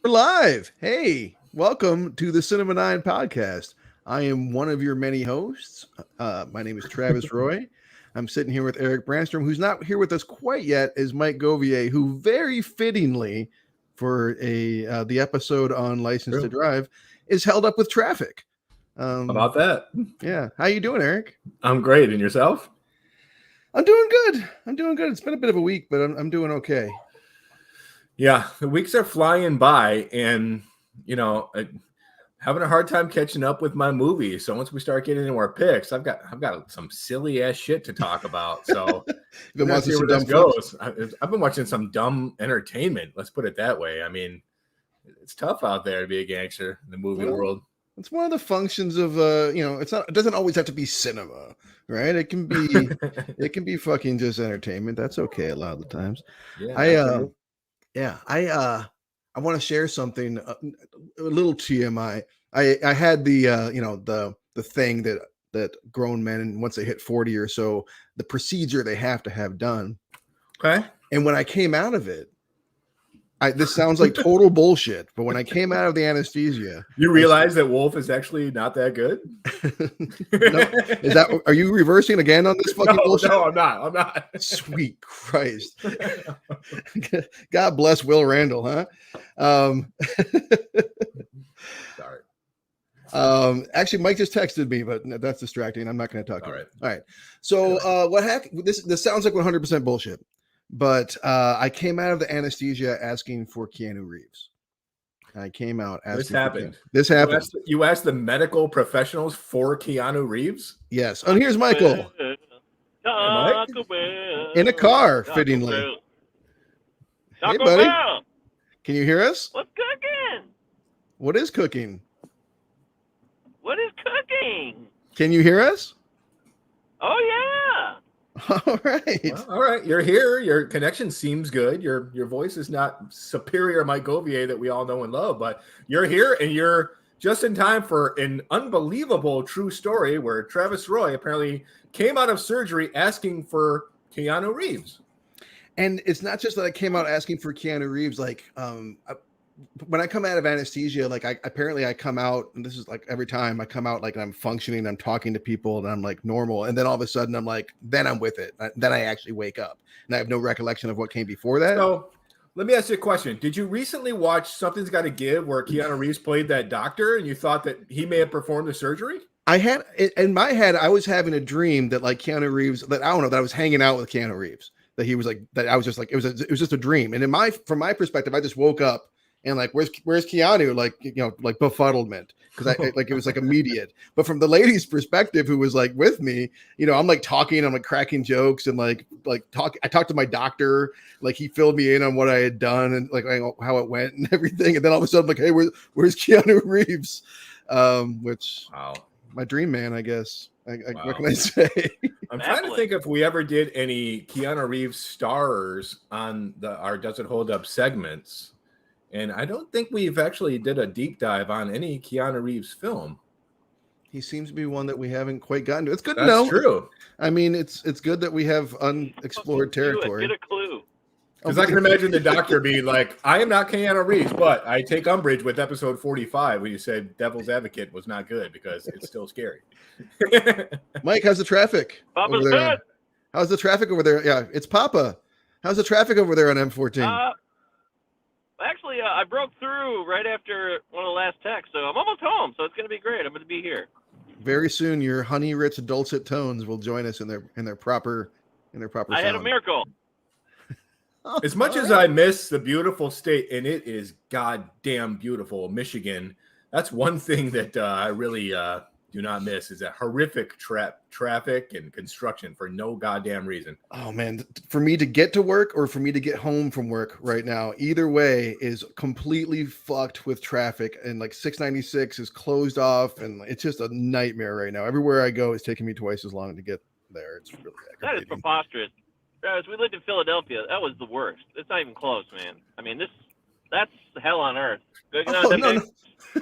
We're live. Hey, welcome to the Cinema 9 podcast. I am one of your many hosts. My name is Travis Roy. I'm sitting here with Eric Brandstrom, who's not here with us quite yet, is Mike Govier, who very fittingly, for the episode on License to Drive, is held up with traffic. About that? Yeah. How you doing, Eric? I'm great. And yourself? I'm doing good. It's been a bit of a week, but I'm doing okay. Yeah, the weeks are flying by, and having a hard time catching up with my movies. So once we start getting into our picks, I've got some silly ass shit to talk about. So been watching some dumb goes. I've been watching some dumb entertainment. Let's put it that way. I mean, it's tough out there to be a gangster in the movie world. It's one of the functions of it doesn't always have to be cinema, right? It can be fucking just entertainment. That's okay a lot of the times. Yeah, I want to share something a little TMI. I had the thing that grown men, once they hit 40 or so, the procedure they have to have done. Okay. And when I came out of it, this sounds like total bullshit, but when I came out of the anesthesia, you realize that Wolf is actually not that good. No, are you reversing again on this fucking bullshit? No, I'm not. Sweet Christ. God bless Will Randall, huh? Sorry. Actually, Mike just texted me, but that's distracting. I'm not going to talk about it. All right. So what happened? This sounds like 100% bullshit. But I came out of the anesthesia asking for Keanu Reeves. I came out asking. This happened. You asked the medical professionals for Keanu Reeves? Yes. And here's Michael. Mike? In a car, fittingly. Hey, buddy. Can you hear us? What's cooking? What is cooking? What is cooking? Can you hear us? Oh, yeah. All right. Well, all right. You're here. Your connection seems good. Your voice is not superior Mike Govier that we all know and love, but you're here and you're just in time for an unbelievable true story where Travis Roy apparently came out of surgery asking for Keanu Reeves. And it's not just that I came out asking for Keanu Reeves. Like, when I come out of anesthesia, like I come out, and this is like every time I come out, like I'm functioning, I'm talking to people, and I'm like normal, and then all of a sudden I'm like, then I'm with it. Then I actually wake up, and I have no recollection of what came before that. So let me ask you a question. Did you recently watch Something's Got to Give, where Keanu Reeves played that doctor, and you thought that he may have performed the surgery? I had in my head, I was having a dream that like Keanu Reeves, that I don't know, that I was hanging out with Keanu Reeves, that he was like, that I was just like, it was just a dream, and from my perspective, I just woke up. And like, where's Keanu? Like, like befuddlement, because I like it was like immediate. But from the lady's perspective, who was like with me, I'm like talking, I'm like cracking jokes, and like talk. I talked to my doctor, like he filled me in on what I had done and like how it went and everything. And then all of a sudden, like, hey, where's Keanu Reeves? Which my dream man, I guess. What can I say? I'm trying to think if we ever did any Keanu Reeves stars on our Does It Hold Up segments. And I don't think we've actually did a deep dive on any Keanu Reeves film. He seems to be one that we haven't quite gotten to. It's good to know. That's true. I mean, it's good that we have unexplored territory. Get a clue. Because I can imagine the doctor being like, I am not Keanu Reeves, but I take umbrage with episode 45 when you said Devil's Advocate was not good because it's still scary. Mike, how's the traffic over there? How's the traffic over there? Yeah, it's Papa. How's the traffic over there on M14? Actually, I broke through right after one of the last texts, so I'm almost home. So it's going to be great. I'm going to be here. Very soon, your honey-rich dulcet tones will join us in their proper sound. I had a miracle. As much as I miss the beautiful state, and it is goddamn beautiful, Michigan. That's one thing that I really do not miss is that horrific traffic and construction for no goddamn reason. Oh man, for me to get to work or for me to get home from work right now, either way is completely fucked with traffic, and like 696 is closed off, and it's just a nightmare right now. Everywhere I go, it's taking me twice as long to get there. It's really that is preposterous. As we lived in Philadelphia, that was the worst. It's not even close, man. I mean, that's hell on earth. No.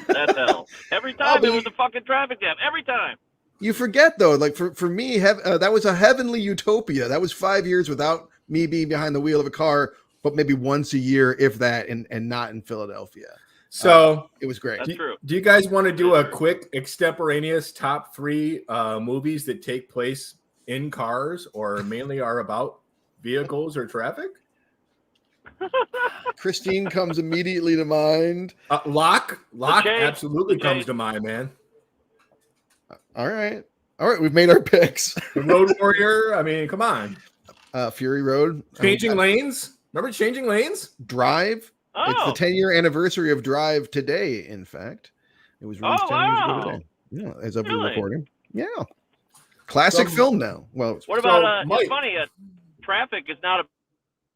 That's hell. Every time there was a fucking traffic jam. Every time. You forget though, like for me, that was a heavenly utopia. That was 5 years without me being behind the wheel of a car but maybe once a year, if that, and not in Philadelphia. So it was great. That's true. Do you guys want to do a quick extemporaneous top 3 movies that take place in cars or mainly are about vehicles or traffic? Christine comes immediately to mind. Locke absolutely comes to mind, man. All right, we've made our picks. The Road Warrior. I mean, come on. Fury Road. Changing Lanes. Remember Changing Lanes? Drive. Oh. It's the 10-year anniversary of Drive today. In fact, it was released 10 years ago today. Yeah, as of the recording. Yeah, classic film now. Well, what about it's funny. Traffic is not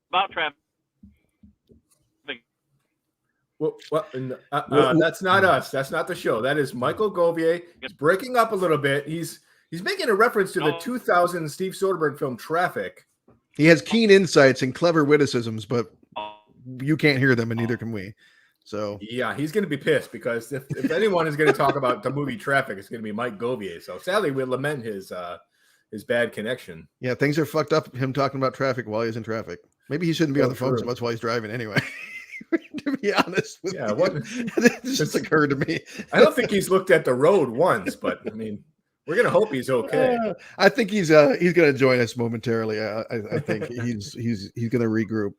about traffic. That's not us. That's not the show. That is Michael Govier. He's breaking up a little bit. He's making a reference to the 2000 Steve Soderbergh film Traffic. He has keen insights and clever witticisms, but you can't hear them, and neither can we. So yeah, he's going to be pissed because if anyone is going to talk about the movie Traffic, it's going to be Mike Govier. So sadly, we lament his bad connection. Yeah, things are fucked up. Him talking about traffic while he's in traffic. Maybe he shouldn't be on the phone so much while he's driving anyway. To be honest with you. It just occurred to me. I don't think he's looked at the road once, but I mean, we're gonna hope he's okay. I think he's gonna join us momentarily. I think he's gonna regroup.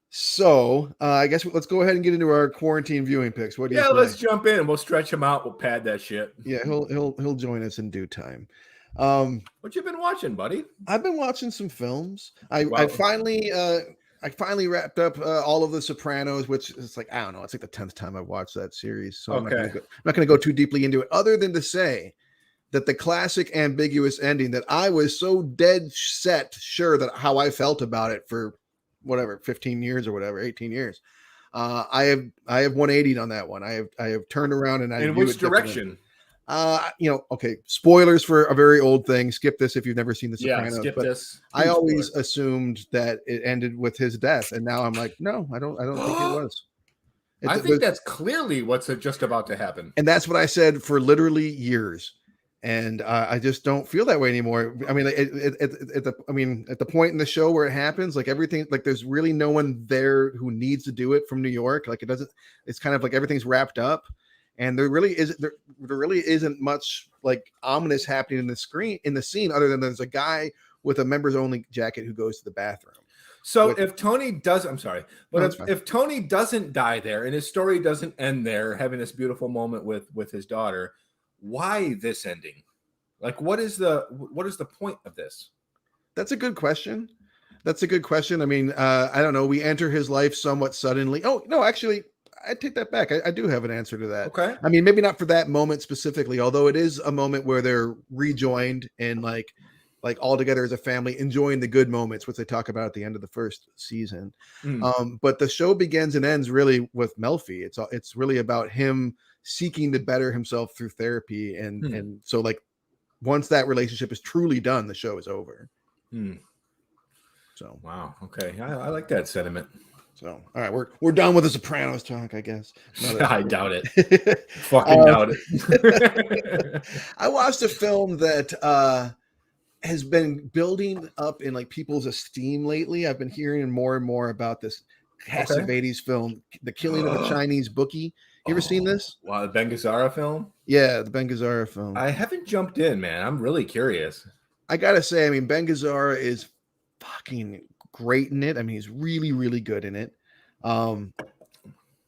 So I guess let's go ahead and get into our quarantine viewing picks. What do you think? Let's jump in and we'll stretch him out. We'll pad that shit. Yeah, he'll join us in due time. What you been watching, buddy? I've been watching some films. I finally wrapped up all of the Sopranos, which is like, I don't know, it's like the 10th time I've watched that series. So I'm not going to go too deeply into it, other than to say that the classic ambiguous ending that I was so dead set sure that how I felt about it for whatever 15 years or whatever 18 years. I have 180'd on that one. I have turned around and in which direction? Okay, spoilers for a very old thing. Skip this if you've never seen The Sopranos. Yeah, skip this. I always assumed that it ended with his death, and now I'm like, no, I don't think it was. I think that's clearly what's just about to happen. And that's what I said for literally years. And I just don't feel that way anymore. I mean, at the point in the show where it happens, like everything, like there's really no one there who needs to do it from New York. Like it's kind of like everything's wrapped up. And there really isn't much like ominous happening in the scene other than there's a guy with a members only jacket who goes to the bathroom. So if Tony does, I'm sorry, but if Tony doesn't die there and his story doesn't end there, having this beautiful moment with his daughter, why this ending? Like, what is the point of this? That's a good question. I mean, I don't know. We enter his life somewhat suddenly. Oh no, actually, I take that back. I do have an answer to that. Okay. I mean, maybe not for that moment specifically, although it is a moment where they're rejoined and like all together as a family, enjoying the good moments, which they talk about at the end of the first season. But the show begins and ends really with Melfi. It's really about him seeking to better himself through therapy. And so like once that relationship is truly done, the show is over. So, wow. Okay. I like that sentiment. So, all right, we're done with the Sopranos talk, I guess. I doubt it. Fucking doubt it. I watched a film that has been building up in like people's esteem lately. I've been hearing more and more about this Cassavetes film, The Killing of a Chinese Bookie. You ever seen this? Wow, the Ben Gazzara film? Yeah, the Ben Gazzara film. I haven't jumped in, man. I'm really curious. I gotta say, I mean, Ben Gazzara is fucking great in it. I mean, he's really, really good in it.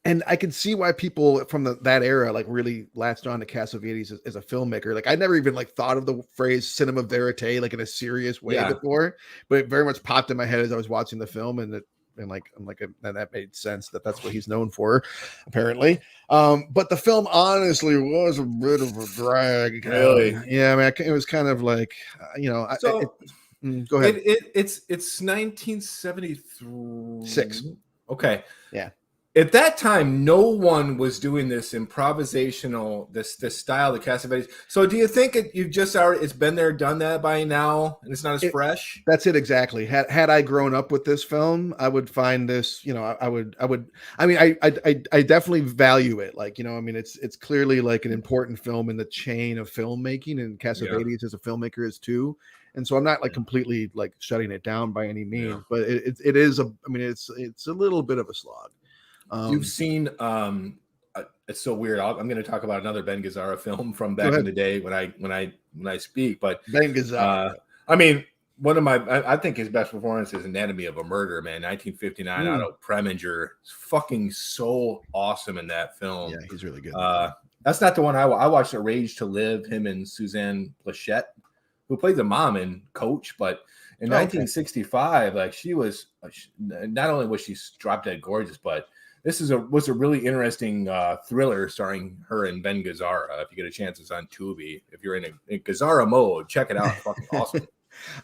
And I can see why people from that era like really latched on to Cassavetes as a filmmaker. Like I never even like thought of the phrase cinema verite like in a serious way before, but it very much popped in my head as I was watching the film, and that made sense that's what he's known for, apparently. But the film honestly was a bit of a drag. Really? Yeah, I mean, it was kind of like, go ahead. It's 1973. 6. Okay. Yeah. At that time, no one was doing this improvisational, this style of Cassavetes. So do you think it's been there, done that by now, and it's not as fresh? That's it exactly. Had I grown up with this film, I would find this, I definitely value it. Like, I mean, it's clearly like an important film in the chain of filmmaking, and Cassavetes as a filmmaker is too. And so I'm not like completely like shutting it down by any means, but it is it's a little bit of a slog. You've seen it's so weird. I'm going to talk about another Ben Gazzara film from back in the day when I speak. But Ben Gazzara, I mean, one of I think his best performance is Anatomy of a Murder, man. 1959 Otto Preminger, fucking so awesome in that film. Yeah, he's really good. That's not the one I watched. A Rage to Live, him and Suzanne Plachette, who played the mom in Coach, but in 1965, like she was not only was she drop dead gorgeous, but this was a really interesting thriller starring her and Ben Gazzara. If you get a chance, it's on Tubi. If you're in Gazzara mode, check it out. It's fucking awesome.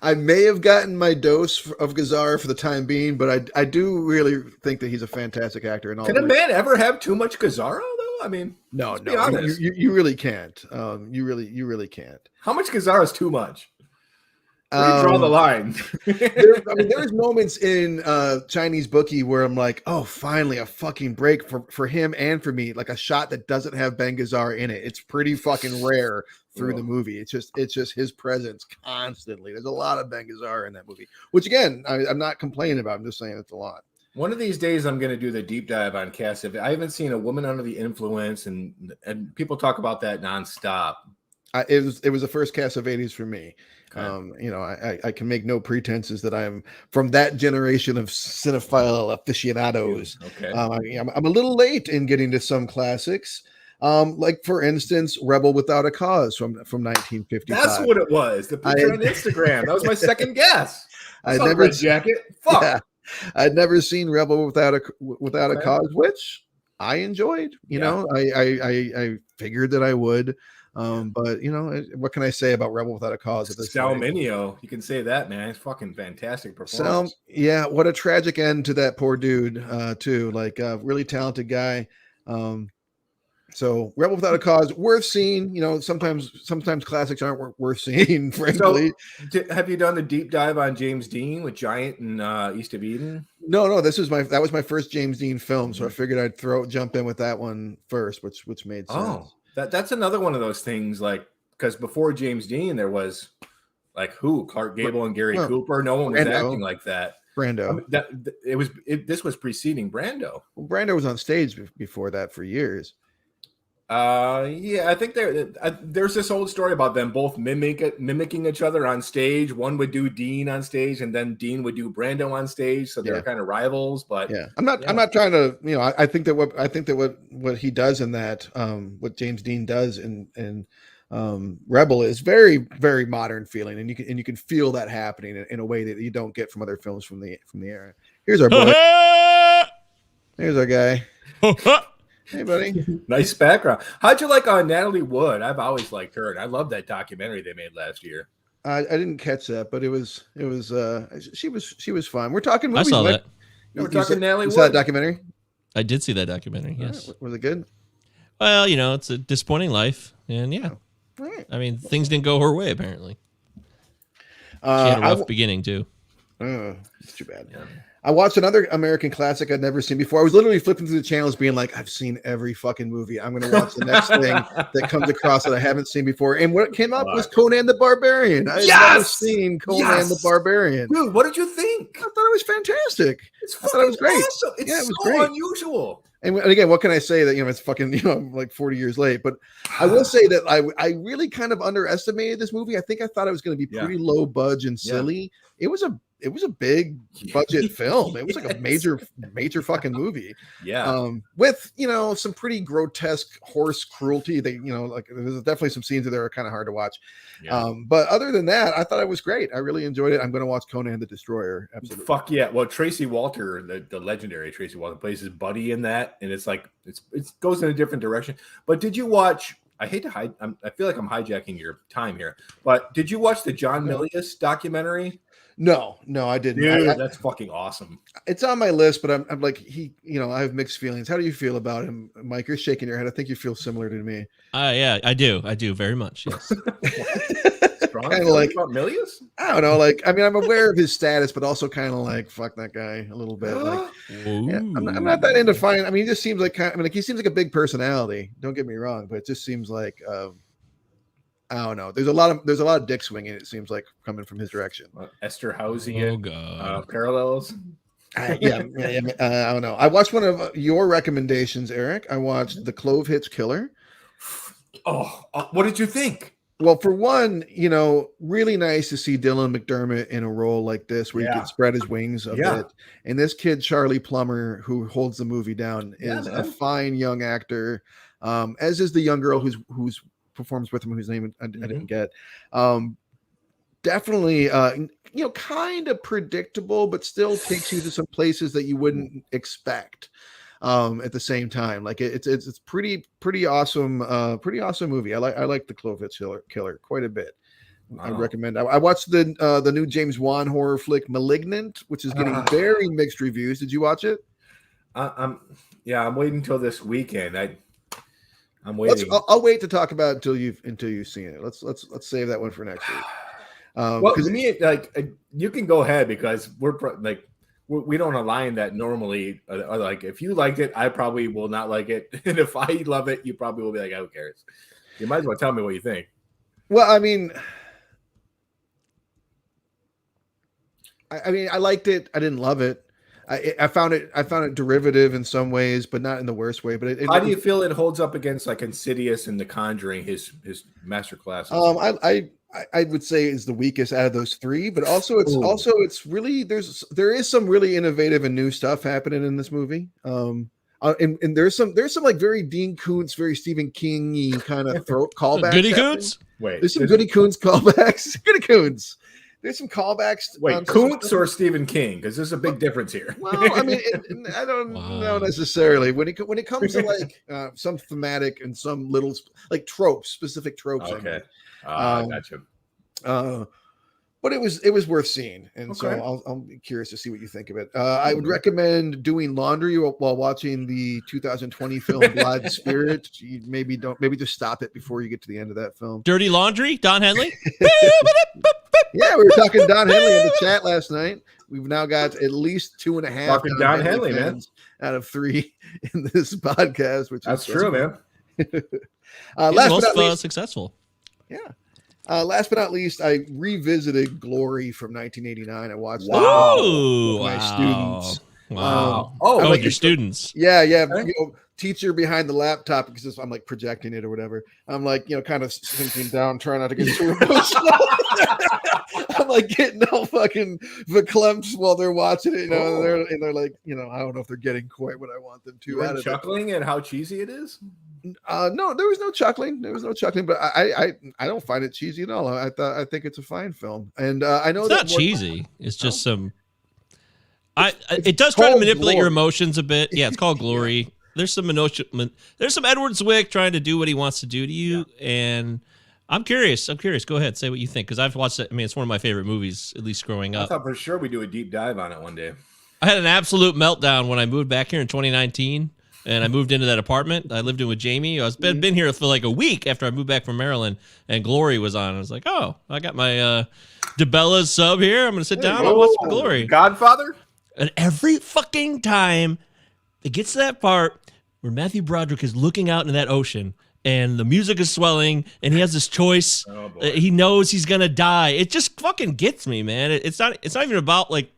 I may have gotten my dose of Gazzara for the time being, but I do really think that he's a fantastic actor. And can a man ever have too much Gazzara though? I mean, no, you really can't. You really can't. How much Gazzara is too much? Where do you draw the line? There's moments in Chinese Bookie where I'm like, oh, finally a fucking break for him and for me, like a shot that doesn't have Ben Gazzara in it. It's pretty fucking rare through the movie. It's just his presence constantly. There's a lot of Ben Gazzara in that movie, which again, I'm not complaining about. I'm just saying it's a lot. One of these days, I'm going to do the deep dive on Cast of. I haven't seen A Woman Under the Influence, and people talk about that nonstop. It was the first Cassavetes for me. Okay. I can make no pretenses that I'm from that generation of cinephile aficionados. Okay. I'm a little late in getting to some classics. Like for instance, Rebel Without a Cause from 1955. That's what it was. The picture on Instagram. That was my second guess. I never Red Jacket. Fuck. Yeah, I'd never seen Rebel Without a Cause, which I enjoyed. You know, I figured that I would. But you know, what can I say about Rebel Without a Cause at this point? Mineo, you can say that, man. It's fucking fantastic performance. What a tragic end to that poor dude, too. Like a really talented guy. So Rebel Without a Cause, worth seeing. You know, sometimes classics aren't worth seeing, frankly. So, have you done the deep dive on James Dean with Giant and East of Eden? No, that was my first James Dean film, so I figured I'd jump in with that one first, which made sense. Oh. That's another one of those things, like, because before James Dean, there was like Clark Gable and Gary Cooper. No one was acting like that. Brando. This was preceding Brando. Well, Brando was on stage before that for years. I think there's this old story about them both mimicking each other on stage. One would do Dean on stage, and then Dean would do Brando on stage. So they're kind of rivals. But I'm not trying to, you know, I think that what he does in that, what James Dean does in Rebel is very, very modern feeling, and you can feel that happening in a way that you don't get from other films from the era. Here's our boy. Here's our guy. Hey, buddy. Nice background. How'd you like Natalie Wood? I've always liked her, and I love that documentary they made last year. I didn't catch that, but it was she was fine. We're talking movies. I saw that. We're talking Natalie Wood. Saw that documentary? I did see that documentary. Yes. Was it good? Well, you know, it's a disappointing life, and All right. I mean, things didn't go her way. Apparently, she had a rough beginning too. It's too bad. Yeah. I watched another American classic I'd never seen before. I was literally flipping through the channels being like, I've seen every fucking movie. I'm going to watch the next thing that comes across that I haven't seen before. And what came up was Conan the Barbarian. I had never seen Conan the Barbarian. Dude, what did you think? I thought it was fantastic. I thought it was great. Awesome. It was great. Unusual. And again, what can I say that, you know, it's fucking, you know, I'm like 40 years late, but I will say that I really kind of underestimated this movie. I think I thought it was going to be pretty low budge and silly. It was a big budget film. It was like a major fucking movie. Yeah. With, you know, some pretty grotesque horse cruelty. They, you know, like there's definitely some scenes that are kind of hard to watch. Yeah. But other than that, I thought it was great. I really enjoyed it. I'm going to watch Conan the Destroyer. Absolutely. Fuck yeah. Well, Tracy Walter, the legendary Tracy Walter, plays his buddy in that. And it's like, it goes in a different direction. But did you watch, I hate to hide, I feel like I'm hijacking your time here, but did you watch the John Milius documentary? No, I didn't. Dude, that's fucking awesome. It's on my list, but I'm like, you know, I have mixed feelings. How do you feel about him, Mike? You're shaking your head. I think you feel similar to me. Yeah, I do very much. Yes. Kind of like about Milius? I don't know. Like, I mean, I'm aware of his status, but also kind of like, fuck that guy a little bit. Like, yeah, I'm not that into finding. I mean, he just seems like he seems like a big personality. Don't get me wrong, but it just seems like I don't know. There's a lot of dick swinging. It seems like coming from his direction. Esther Housing. Oh god. Parallels. I don't know. I watched one of your recommendations, Eric. I watched The Clove Hits Killer. Oh, what did you think? Well, for one, really nice to see Dylan McDermott in a role like this where he can spread his wings a bit. And this kid, Charlie Plummer, who holds the movie down, is a fine young actor, as is the young girl who's performs with him, whose name I didn't get. Definitely, kind of predictable, but still takes you to some places that you wouldn't expect. At the same time, like it's pretty awesome movie. I like The Clove Hits Killer quite a bit. Wow. I recommend. I watched the new James Wan horror flick Malignant, which is getting very mixed reviews. Did you watch it? I'm waiting until this weekend. I'm waiting. I'll wait to talk about it until you've seen it. Let's save that one for next week. Well, to me, you can go ahead because we don't align that normally. Like if you liked it, I probably will not like it, and if I love it, you probably will be like, "Who cares?" You might as well tell me what you think. Well, I mean, I liked it. I didn't love it. I found it derivative in some ways, but not in the worst way. But how do you feel it holds up against like Insidious and The Conjuring, his master classes? I would say is the weakest out of those three, but also it's really there is some really innovative and new stuff happening in this movie. And there's some like very Dean Koontz, very Stephen King-y kind of callbacks. Goody Koontz? Wait, there's some Goody Koontz callbacks. Goody Koontz. There's some callbacks. Wait, Koontz or Stephen King? Because there's a big difference here. Well, I mean, I don't know necessarily. When it comes to like some thematic and some little like specific tropes. Okay, gotcha. But it was worth seeing, and so I'll be curious to see what you think of it. I would recommend doing laundry while watching the 2020 film Blood Spirit. You maybe just stop it before you get to the end of that film. Dirty Laundry, Don Henley. Yeah, we were talking Don Henley in the chat last night. We've now got at least 2.5 talking Don Henley, man, out of 3 in this podcast, which that's true, man. Last but not least, successful. Yeah. Last but not least, I revisited Glory from 1989. I watched with my students. Wow. Like your students. Yeah. Teacher behind the laptop because I'm like projecting it or whatever. I'm like, kind of sinking down, trying not to get too emotional. I'm like getting all fucking verklempt while they're watching it, and they're like, I don't know if they're getting quite what I want them to. You were chuckling at how cheesy it is? No, there was no chuckling. But I don't find it cheesy at all. I think it's a fine film, and I know it's not cheesy. It's just some. It does try to manipulate your emotions a bit. Yeah, it's called Glory. Yeah. There's some There's some Edward Zwick trying to do what he wants to do to you, and I'm curious. Go ahead, say what you think, because I've watched it. I mean, it's one of my favorite movies, at least growing up. I thought for sure we'd do a deep dive on it one day. I had an absolute meltdown when I moved back here in 2019, and I moved into that apartment. I lived in with Jamie. I was been here for like a week after I moved back from Maryland, and Glory was on. I was like, oh, I got my DeBella's sub here. I'm going to sit down and watch some Glory. Godfather? And every fucking time it gets to that part where Matthew Broderick is looking out into that ocean and the music is swelling and he has this choice. He knows he's going to die. It just fucking gets me, man. It's not even about like,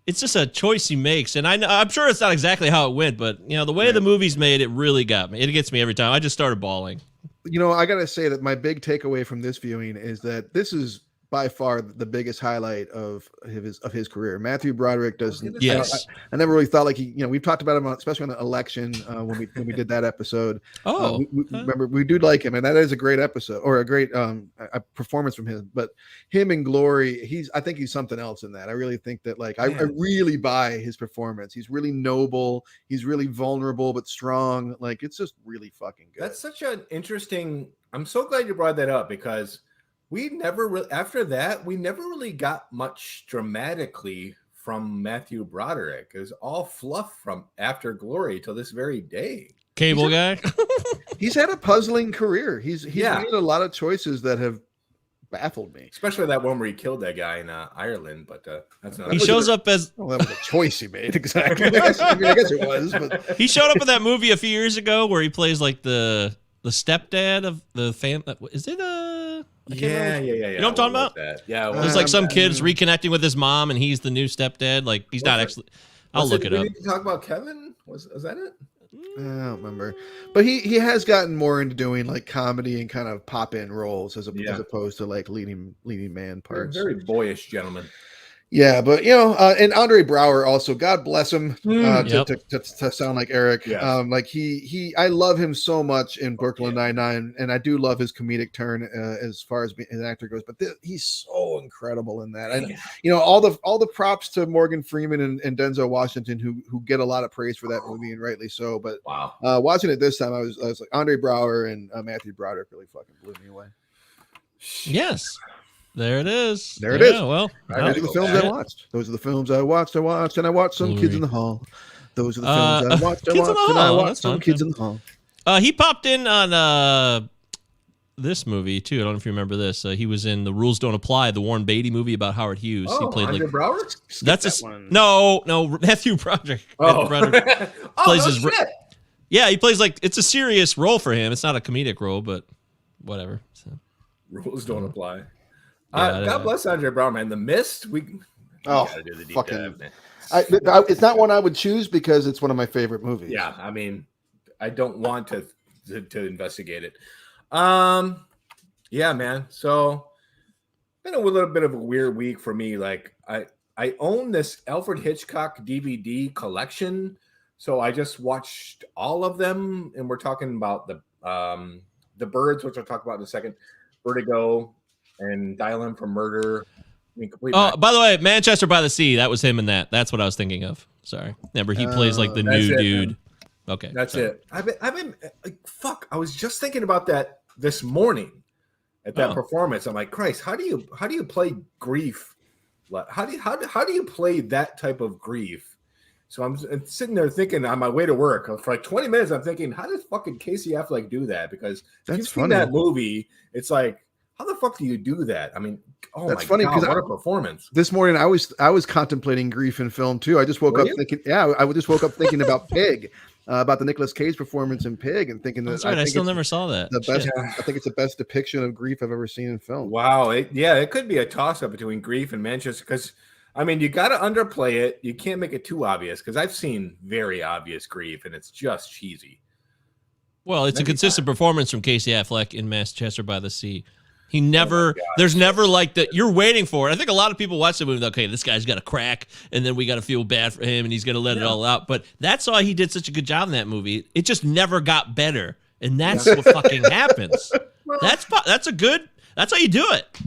it's just a choice he makes. And I'm sure it's not exactly how it went, but the way the movie's made, it really got me. It gets me every time. I just started bawling. I got to say that my big takeaway from this viewing is that this is by far the biggest highlight of his career. Matthew Broderick does. Yes, I never really thought like we've talked about him, especially on the election when we did that episode. Remember we do like him, and that is a great episode or a great a performance from him. But him in Glory, I think he's something else in that. I really think that I really buy his performance. He's really noble. He's really vulnerable but strong. Like it's just really fucking good. That's such an interesting. I'm so glad you brought that up because. We never really got much dramatically from Matthew Broderick. It was all fluff from after Glory till this very day. Cable guy. He's had a puzzling career. He's made a lot of choices that have baffled me. Especially that one where he killed that guy in Ireland, but that's not. He shows up as. Well, that was a choice he made. Exactly. I guess it was. But he showed up in that movie a few years ago where he plays like the the stepdad of the family. Is it Yeah. You know what I'm talking about? Yeah. There's like some kids reconnecting with his mom, and he's the new stepdad. Like he's not actually. I'll look it up. We need to talk about Kevin. Was that it? I don't remember, but he has gotten more into doing like comedy and kind of pop in roles as opposed to like leading man parts. Very boyish gentleman. Yeah, but and Andre Braugher also, God bless him, to sound like Eric. Yes. Like I love him so much in Brooklyn Nine-Nine, and I do love his comedic turn as far as being an actor goes. But he's so incredible in that. And all the props to Morgan Freeman and Denzel Washington, who get a lot of praise for that movie, and rightly so. But wow, watching it this time, I was like Andre Braugher and Matthew Broderick really fucking blew me away. Yes. There it is. There it is. Well, those are the films I watched. Those are the films I watched, and I watched some Kids in the Hall. Those are the films I watched. And I watched some Kids in the Hall. He popped in on this movie too. I don't know if you remember this. He was in The Rules Don't Apply, the Warren Beatty movie about Howard Hughes. He played Andre Braugher? That's no Matthew Broderick. Oh, plays shit. Yeah, he plays like it's a serious role for him. It's not a comedic role, but whatever. So. Rules don't apply. Yeah, God bless Andre Braugher, man. The Mist. We gotta do the deep fucking. dive. It's not one I would choose because it's one of my favorite movies. Yeah, I mean, I don't want to investigate it. Yeah, man. So, been a little bit of a weird week for me. Like, I own this Alfred Hitchcock DVD collection, so I just watched all of them, and we're talking about the Birds, which I'll talk about in a second, Vertigo, and Dial M for Murder. By the way, Manchester by the Sea, that was him in that. That's what I was thinking of. Sorry. Remember, he plays like the new dude. Man. Okay. That's it. I've been fuck. I was just thinking about that this morning at that performance. I'm like, Christ, how do you play grief? How do you play that type of grief? So I'm sitting there thinking on my way to work for like 20 minutes. I'm thinking, how does fucking Casey Affleck do that? Because if you've seen that movie, it's like, how the fuck do you do that? I mean, that's funny because what a performance! This morning, I was contemplating grief in film too. I just woke up thinking, I just woke up thinking about Pig, about the Nicolas Cage performance in Pig, and thinking that's right. I still never saw that. The best, I think it's the best depiction of grief I've ever seen in film. Wow, it could be a toss up between grief and Manchester, because I mean, you got to underplay it. You can't make it too obvious, because I've seen very obvious grief, and it's just cheesy. Well, it's a consistent performance from Casey Affleck in Manchester by the Sea. He never, there's never like that. You're waiting for it. I think a lot of people watch the movie. Okay, this guy's got a crack, and then we got to feel bad for him, and he's going to let it all out. But that's why he did such a good job in that movie. It just never got better, and that's what fucking happens. That's how you do it.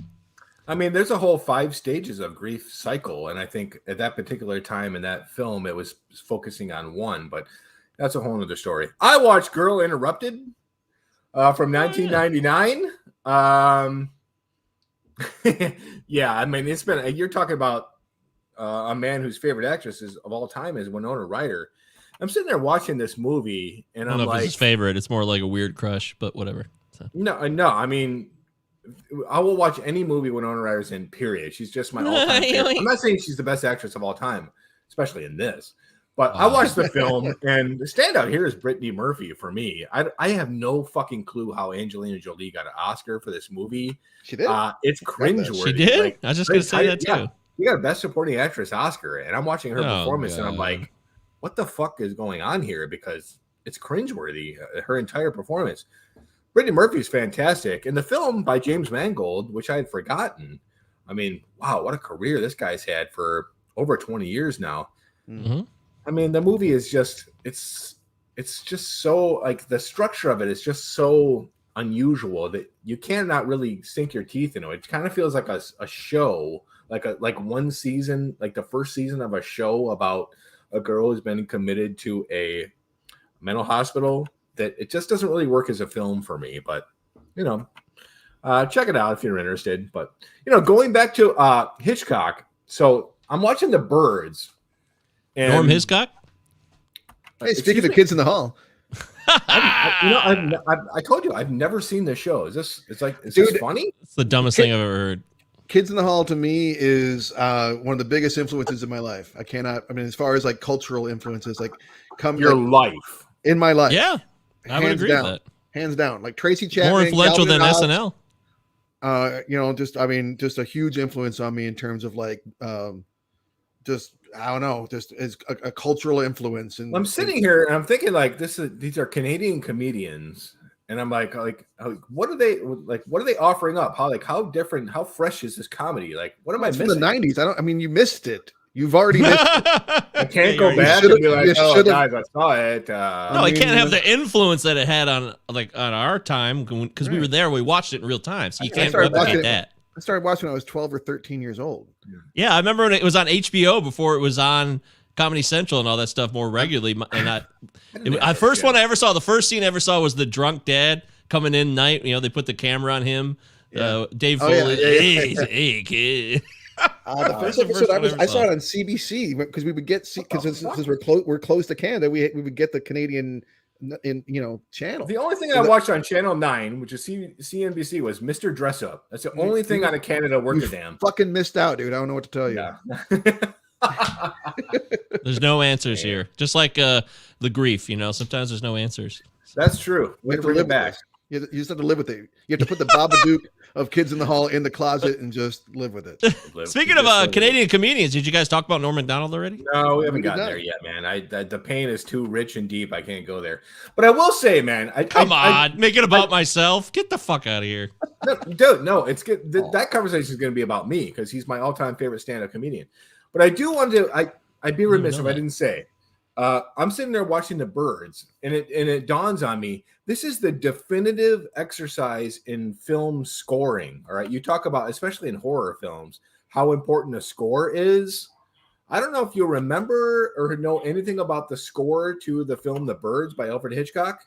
I mean, there's a whole 5 stages of grief cycle, and I think at that particular time in that film, it was focusing on one. But that's a whole other story. I watched Girl Interrupted from 1999. Yeah, I mean, it's been, you're talking about a man whose favorite actress of all time is Winona Ryder. I'm sitting there watching this movie, and I'm like, it's his favorite. It's more like a weird crush, but whatever. So. No. I mean, I will watch any movie Winona Ryder's in. Period. She's just my all-time favorite. I'm not saying she's the best actress of all time, especially in this. But I watched the film, and the standout here is Brittany Murphy for me. I have no fucking clue how Angelina Jolie got an Oscar for this movie. She did. It's cringeworthy. She did? Like, I was just going to say that too. Yeah, you got a Best Supporting Actress Oscar, and I'm watching her performance, and I'm like, what the fuck is going on here? Because it's cringeworthy, her entire performance. Brittany Murphy is fantastic. And the film by James Mangold, which I had forgotten. I mean, wow, what a career this guy's had for over 20 years now. Mm-hmm. I mean, the movie is just, it's just so, like, the structure of it is just so unusual that you cannot really sink your teeth into it. It kind of feels like a show, like one season, like the first season of a show about a girl who's been committed to a mental hospital, that it just doesn't really work as a film for me. But, check it out if you're interested. But, going back to Hitchcock, so I'm watching The Birds. And, Norm Hitchcock? Hey, speaking of Kids in the Hall. I told you I've never seen this show. Is this funny? It's the dumbest thing I've ever heard. Kids in the Hall to me is one of the biggest influences in my life. As far as like cultural influences, like life. In my life. Yeah. I would agree with that. hands down. Like Tracy Chapman, More influential Calvin than Hobbes, SNL. just a huge influence on me in terms of like, just I don't know, just as a cultural influence. And I'm sitting here and I'm thinking like these are Canadian comedians, and I'm like what are they offering up? How different, how fresh is this comedy? Like, what am I missing? From the '90s. You missed it. You've already missed it. I can't go back and be like, oh, guys, I saw it. No, it can't have the influence that it had on our time because we were there. We watched it in real time, so you can't replicate that. I started watching when I was 12 or 13 years old. Yeah, I remember when it was on HBO before it was on Comedy Central and all that stuff more regularly. And the first one I ever saw, the first scene I ever saw was the drunk dad coming in night. They put the camera on him. Yeah. Dave Foley. Hey, kid. The first episode I saw it on CBC because we would get since we're close to Canada, we would get the Canadian channel. The only thing I watched on Channel 9, which is CNBC, was Mr. Dress Up. That's the only thing out of Canada worth a damn. Fucking missed out, dude. I don't know what to tell you. Yeah. There's no answers here. Just like the grief, sometimes there's no answers. That's true. We have to bring it back. You just have to live with it. You have to put the Babadook of Kids in the Hall in the closet and just live with it. Speaking of Canadian comedians, did you guys talk about Norm Macdonald already? No, we haven't gotten there yet, man. The pain is too rich and deep. I can't go there. But I will say, man, come on, make it about myself. Get the fuck out of here. No, dude, no, it's good. That conversation is going to be about me because he's my all-time favorite stand-up comedian. But I do want to. I'd be remiss if I didn't say. I'm sitting there watching The Birds, and it dawns on me. This is the definitive exercise in film scoring. All right. You talk about, especially in horror films, how important a score is. I don't know if you'll remember or know anything about the score to the film The Birds by Alfred Hitchcock.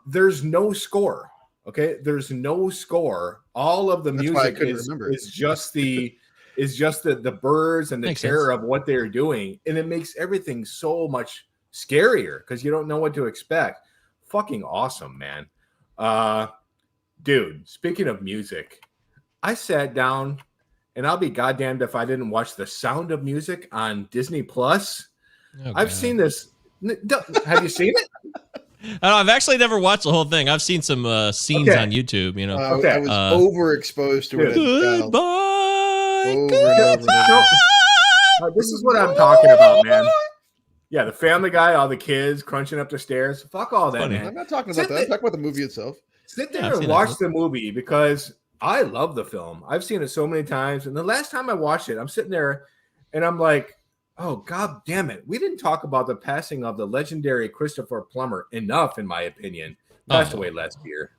There's no score. Okay. There's no score. All of the music is just the birds and the makes terror sense. Of what they're doing. And it makes everything so much scarier because you don't know what to expect. Fucking awesome, man. Dude, speaking of music, I sat down and I'll be goddamned if I didn't watch The Sound of Music on Disney Plus. I've seen this. Have you seen it? I've actually never watched the whole thing. I've seen some scenes on YouTube, I was overexposed to it. Goodbye. This is what I'm talking about, man. Yeah, the Family Guy, all the kids crunching up the stairs. Fuck all that, man. I'm not talking about that. I'm talking about the movie itself. Sit there and watch the movie because I love the film. I've seen it so many times. And the last time I watched it, I'm sitting there and I'm like, oh, God damn it. We didn't talk about the passing of the legendary Christopher Plummer enough, in my opinion. Passed away last year.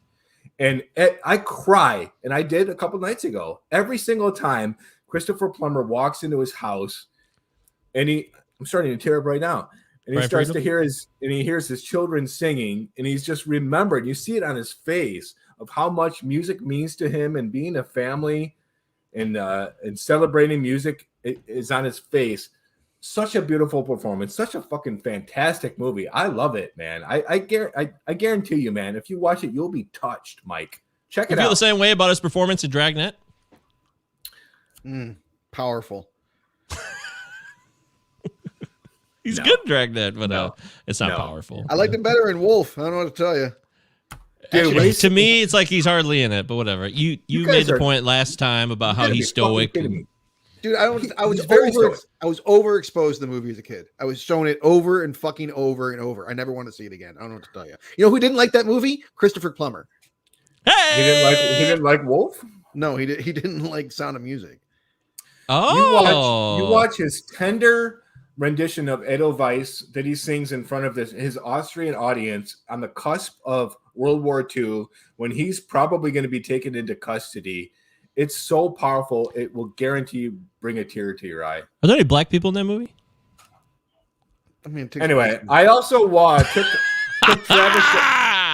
And I cry, and I did a couple nights ago. Every single time Christopher Plummer walks into his house, and I'm starting to tear up right now. And he starts to hear he hears his children singing, and he's just remembered. You see it on his face of how much music means to him, and being a family and celebrating music is on his face. Such a beautiful performance, such a fucking fantastic movie. I love it, man. I guarantee you, man, if you watch it, you'll be touched, Mike. Check it out. You feel the same way about his performance in Dragnet? Powerful. He's good in Dragnet, but it's not powerful. I liked him better in Wolf. I don't know what to tell you. Dude, actually, to me, it's like he's hardly in it, but whatever. You made the point last time about how he's stoic. Dude, I was overexposed to the movie as a kid. I was shown it over and fucking over and over. I never want to see it again. I don't know what to tell you. You know who didn't like that movie? Christopher Plummer. Hey! He didn't like Wolf? No, he didn't like Sound of Music. Oh. You watch his tender rendition of Edelweiss that he sings in front of his Austrian audience on the cusp of World War II when he's probably going to be taken into custody. It's so powerful. It will guarantee you bring a tear to your eye. Are there any black people in that movie? I mean, anyway, I also took Travis.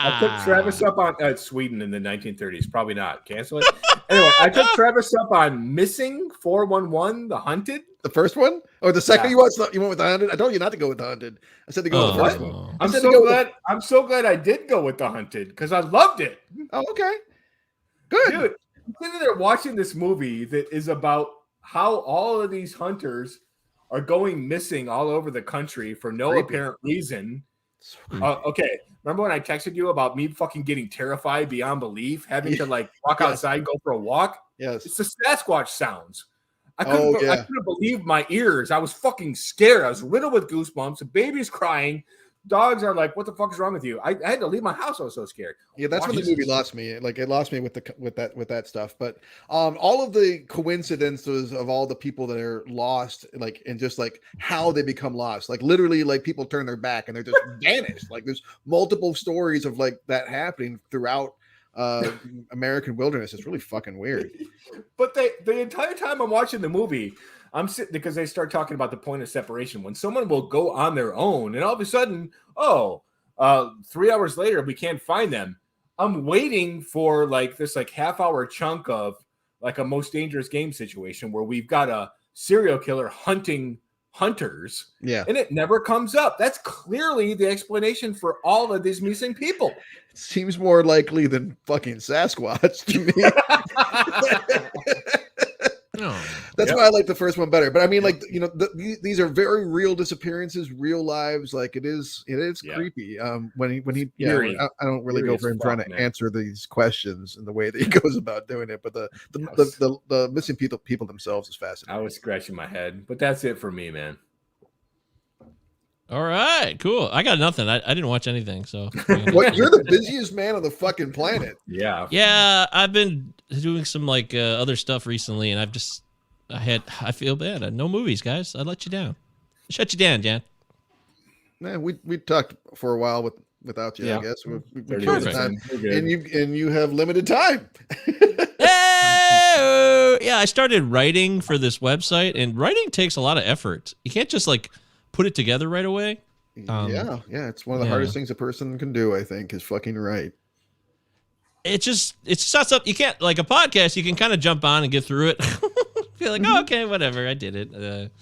I took Travis up on Sweden in the 1930s. Probably not. Cancel it. Anyway, I took Travis up on Missing 411, The Hunted. The first one or the second? You went with The Hunted. I told you not to go with The Hunted. I said to go with the first one. I'm so glad I did go with The Hunted because I loved it. Oh, okay, good, dude. I'm sitting there watching this movie that is about how all of these hunters are going missing all over the country for no apparent reason. Okay, Remember when I texted you about me fucking getting terrified beyond belief, having to like walk outside, go for a walk? Yes. It's the Sasquatch sounds. I couldn't believe my ears. I was fucking scared. I was riddled with goosebumps. The baby's crying. Dogs are like, "What the fuck is wrong with you?" I had to leave my house. I was so scared. Yeah, that's when the movie lost me. Like it lost me with that stuff. But all of the coincidences of all the people that are lost, like, and just like how they become lost, like literally, like people turn their back and they're just vanished. Like there's multiple stories of like that happening throughout American wilderness. It's really fucking weird. But the entire time I'm watching the movie, I'm sitting because they start talking about the point of separation when someone will go on their own and all of a sudden, 3 hours later, we can't find them. I'm waiting for like this like half-hour chunk of like a most dangerous game situation where we've got a serial killer hunting hunters. Yeah. And it never comes up. That's clearly the explanation for all of these missing people. Seems more likely than fucking Sasquatch to me. That's why I like the first one better. But I mean, like, you know, these are very real disappearances, real lives. Like it is creepy. When he I don't really go for him trying to answer these questions in the way that he goes about doing it. But the missing people themselves is fascinating. I was scratching my head, but that's it for me, man. All right, cool. I got nothing. I didn't watch anything. So what? You're the busiest man on the fucking planet. Yeah. I've been doing some like other stuff recently, and I feel bad. No movies, guys. I let you down. Shut you down, Jan. Man, we talked for a while without you. I guess we perfect. And you have limited time. Yeah, I started writing for this website, and writing takes a lot of effort. You can't just like put it together right away. It's one of the hardest things a person can do, I think, is fucking write. It's not something you can't, like a podcast, you can kind of jump on and get through it. Feel like, okay, whatever, I did it.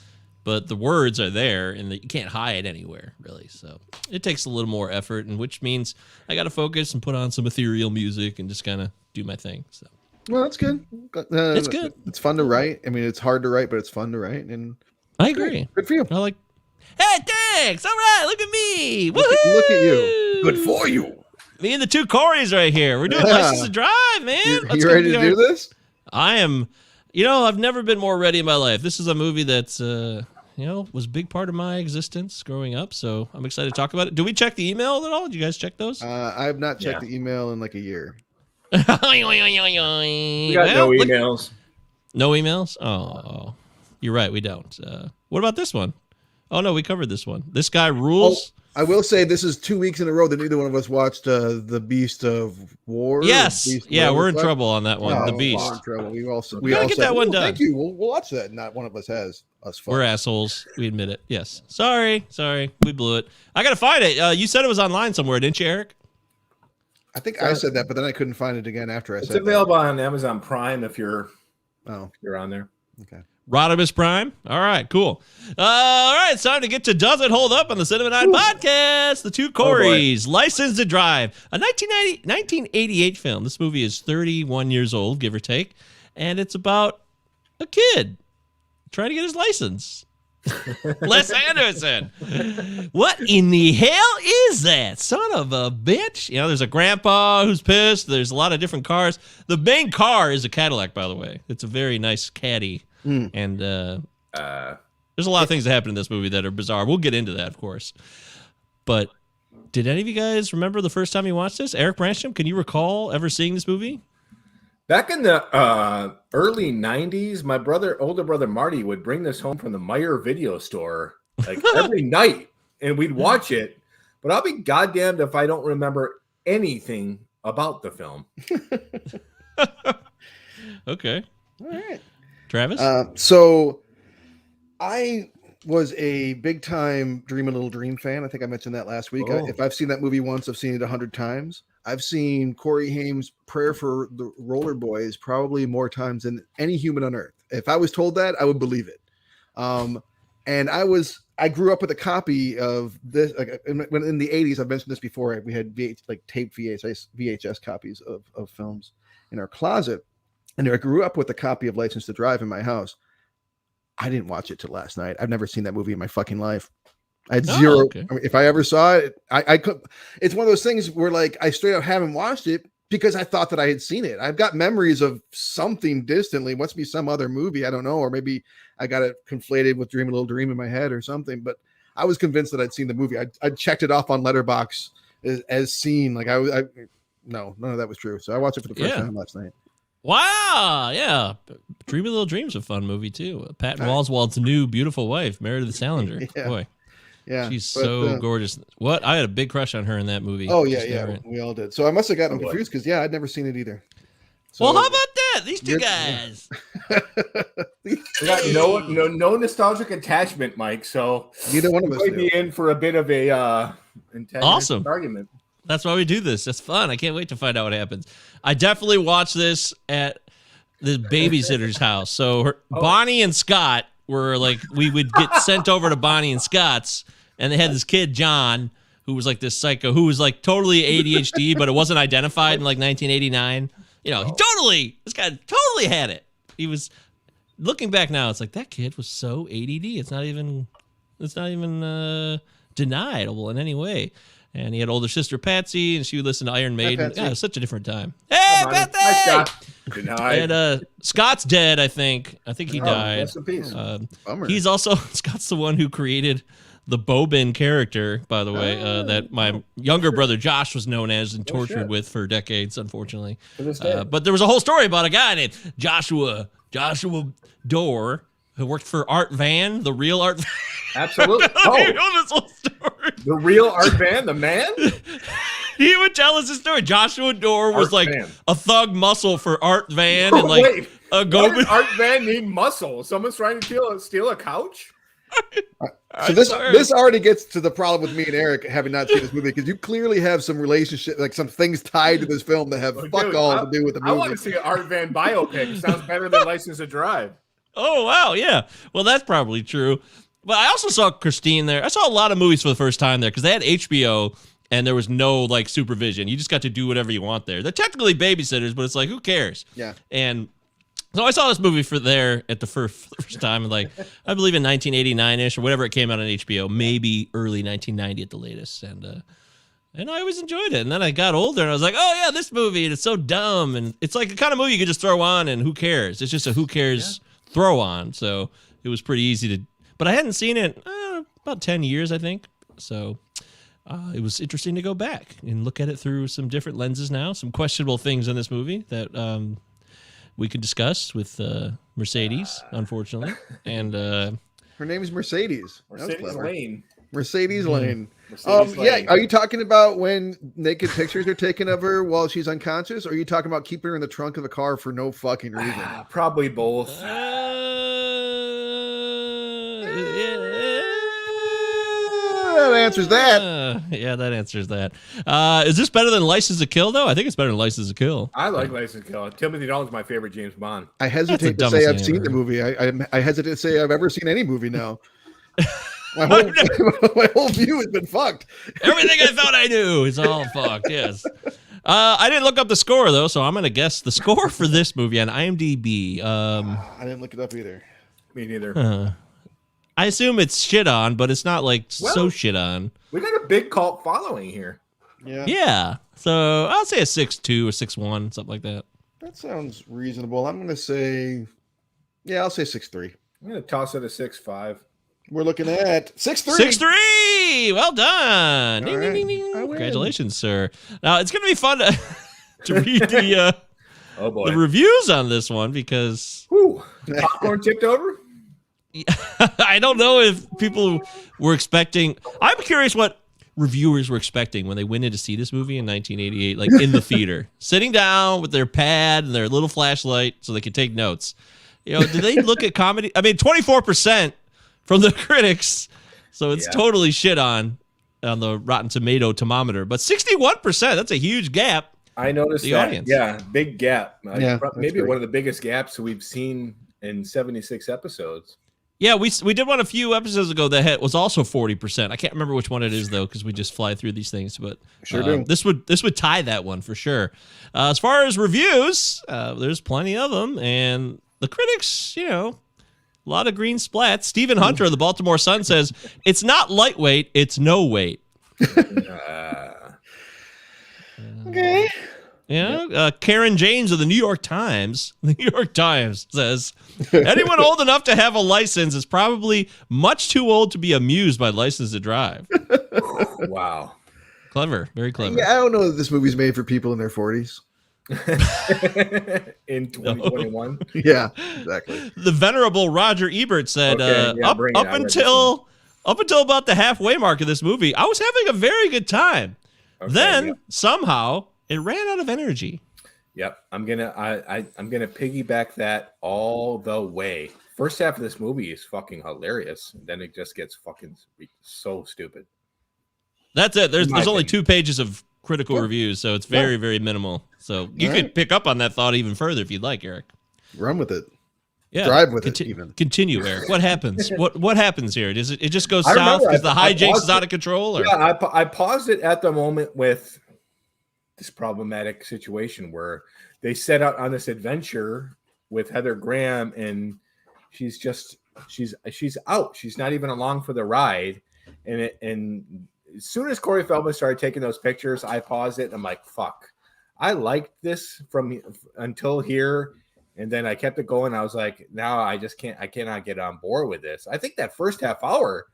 But the words are there, and you can't hide anywhere, really. So it takes a little more effort, and which means I got to focus and put on some ethereal music and just kind of do my thing. So. Well, that's good. It's good. It's fun to write. I mean, it's hard to write, but it's fun to write. And I agree. Good for you. I like. Hey, thanks. All right, look at me. Look at you. Good for you. Me and the two Corys right here. We're doing License to Drive, man. You ready to do this? I am. You know, I've never been more ready in my life. This is a movie that's, was a big part of my existence growing up. So I'm excited to talk about it. Do we check the email at all? Did you guys check those? I have not checked the email in like a year. We got no emails. No emails? Oh, you're right. We don't. What about this one? Oh, no, we covered this one. This guy rules. I will say this is 2 weeks in a row that neither one of us watched The Beast of War. Yes. We're in trouble on that one. The Beast. We're in trouble. We gotta get that one done. Thank you. We'll watch that. Not one of us has us. We're assholes. We admit it. Yes. Sorry. We blew it. I got to find it. You said it was online somewhere, didn't you, Eric? I think I said that, but then I couldn't find it again after I said it. It's available on Amazon Prime if you're on there. Okay. Rodimus Prime. All right, cool. All right, it's time to get to Does It Hold Up on the Cinema 9 podcast. The two Corys, License to Drive, a 1988 film. This movie is 31 years old, give or take, and it's about a kid trying to get his license. Les Anderson. What in the hell is that? Son of a bitch. You know, there's a grandpa who's pissed. There's a lot of different cars. The main car is a Cadillac, by the way. It's a very nice caddy. And there's a lot of things that happen in this movie that are bizarre. We'll get into that, of course. But did any of you guys remember the first time you watched this? Eric Bransham, can you recall ever seeing this movie? Back in the early 90s, my older brother Marty would bring this home from the Meyer video store like every night, and we'd watch it. But I'll be goddamned if I don't remember anything about the film. Okay. All right. Travis? So I was a big time Dream a Little Dream fan. I think I mentioned that last week. If I've seen that movie once, I've seen it 100 times. I've seen Corey Haim's Prayer for the Roller Boys probably more times than any human on earth. If I was told that, I would believe it. And I grew up with a copy of this. Like in the 80s, I've mentioned this before. We had taped VHS copies of films in our closet. And I grew up with a copy of License to Drive in my house. I didn't watch it till last night. I've never seen that movie in my fucking life. I had zero. Okay. I mean, if I ever saw it, I could. It's one of those things where like I straight up haven't watched it because I thought that I had seen it. I've got memories of something distantly. Must be some other movie. I don't know, or maybe I got it conflated with Dream a Little Dream in my head or something. But I was convinced that I'd seen the movie. I checked it off on Letterboxd as seen. Like no, none of that was true. So I watched it for the first time last night. Wow, yeah. Dream of Little Dream's a fun movie too. Patton Oswalt's new beautiful wife, Meredith Salinger. Boy. Yeah, she's so gorgeous. What? I had a big crush on her in that movie. Oh yeah, we all did. So I must have gotten confused because I'd never seen it either. So, well, how about that? These two guys. We got no nostalgic attachment, Mike. So neither one of us might be in for a bit of a awesome argument. That's why we do this. That's fun. I can't wait to find out what happens. I definitely watched this at the babysitter's house. So Bonnie and Scott were like, we would get sent over to Bonnie and Scott's, and they had this kid, John, who was like this psycho, who was like totally ADHD, but it wasn't identified in like 1989. You know, this guy totally had it. He was, looking back now, it's like that kid was so ADD. It's not even deniable in any way. And he had older sister Patsy, and she would listen to Iron Maiden. Yeah, it was such a different time. Hey, Patsy! Hi, Scott. And Scott's dead, I think. I think he died. Rest in peace. He's also, Scott's the one who created the Bobin character, by the way, that my younger brother Josh was known as and tortured with for decades, unfortunately. But there was a whole story about a guy named Joshua Dorr, who worked for Art Van, the real Art Van. Absolutely. You know this whole story. The real Art Van, the man? He would tell us his story. Joshua Dorr was like a thug muscle for Art Van. And like a go. Why did Art Van need muscle? Someone's trying to steal a couch? So this already gets to the problem with me and Eric having not seen this movie, because you clearly have some relationship, like some things tied to this film that have all to do with the movie. I want to see an Art Van biopic. It sounds better than License to Drive. Oh, wow. Yeah. Well, that's probably true. But I also saw Christine there. I saw a lot of movies for the first time there because they had HBO and there was no like supervision. You just got to do whatever you want there. They're technically babysitters, but it's like, who cares? Yeah. And so I saw this movie for there at the first time, and like I believe in 1989-ish or whatever it came out on HBO, maybe early 1990 at the latest. And I always enjoyed it. And then I got older and I was like, oh yeah, this movie, and it's so dumb. And it's like the kind of movie you could just throw on and who cares? It's just a who cares throw on. So it was pretty easy to, but I hadn't seen it about 10 years, I think. So it was interesting to go back and look at it through some different lenses now, some questionable things in this movie that we could discuss with Mercedes, unfortunately. And her name is Mercedes. Mercedes Lane. Mercedes Lane. Mercedes Lane. Yeah, are you talking about when naked pictures are taken of her while she's unconscious, or are you talking about keeping her in the trunk of the car for no fucking reason? Probably both. That answers that. Yeah, that answers that. Is this better than License to Kill, though? I think it's better than License to Kill. I like License to Kill. Timothy Dalton's my favorite James Bond. I hesitate to say I've seen the movie. I hesitate to say I've ever seen any movie now. My whole view has been fucked. Everything I thought I knew is all fucked, yes. I didn't look up the score, though, so I'm going to guess the score for this movie on IMDb. I didn't look it up either. Me neither. I assume it's shit on, but it's not like so shit on. We got a big cult following here. Yeah. So I'll say a 6.2 or 6.1, something like that. That sounds reasonable. I'm going to say, I'll say 6.3. I'm going to toss it a 6.5. We're looking at 6.3. 6.3. Well done. Ding, right. ding, ding, ding. Congratulations, sir. Now it's going to be fun to read the the reviews on this one because popcorn tipped over. I don't know if people were expecting. I'm curious what reviewers were expecting when they went in to see this movie in 1988, like in the theater, sitting down with their pad and their little flashlight so they could take notes. You know, did they look at comedy? I mean, 24% from the critics, so it's totally shit on the Rotten Tomato thermometer, but 61%—that's a huge gap. I noticed the that. Audience. Yeah, big gap. Maybe great. One of the biggest gaps we've seen in 76 episodes. Yeah, we did one a few episodes ago that was also 40%. I can't remember which one it is though, because we just fly through these things. But sure do. This would tie that one for sure. As far as reviews, there's plenty of them, and the critics, A lot of green splats. Stephen Hunter of the Baltimore Sun says, it's not lightweight, it's no weight. Okay. Yeah. Karen James of the New York Times. The New York Times says, anyone old enough to have a license is probably much too old to be amused by License to Drive. Wow. Clever. Very clever. Yeah, I don't know that this movie's made for people in their 40s. In 2021. Yeah, exactly. The venerable Roger Ebert said, Okay, yeah, up until about the halfway mark of this movie, I was having a very good time. Okay, Then somehow it ran out of energy. Yep, I'm gonna piggyback that all the way. First half of this movie is fucking hilarious. Then it just gets fucking so stupid. That's it. There's only opinion. 2 pages of critical reviews, so it's very, very minimal. So you could pick up on that thought even further if you'd like, Eric. Run with it. Yeah, Drive with it. Even continue, Eric. What happens? What happens here? Does it just go south because the hijinks is out of control? Or? Yeah, I paused it at the moment with this problematic situation where they set out on this adventure with Heather Graham, and she's out. She's not even along for the ride, and as soon as Corey Feldman started taking those pictures, I paused it. And I'm like, fuck. I liked this until here. And then I kept it going. I was like, now I cannot get on board with this. I think that first half hour,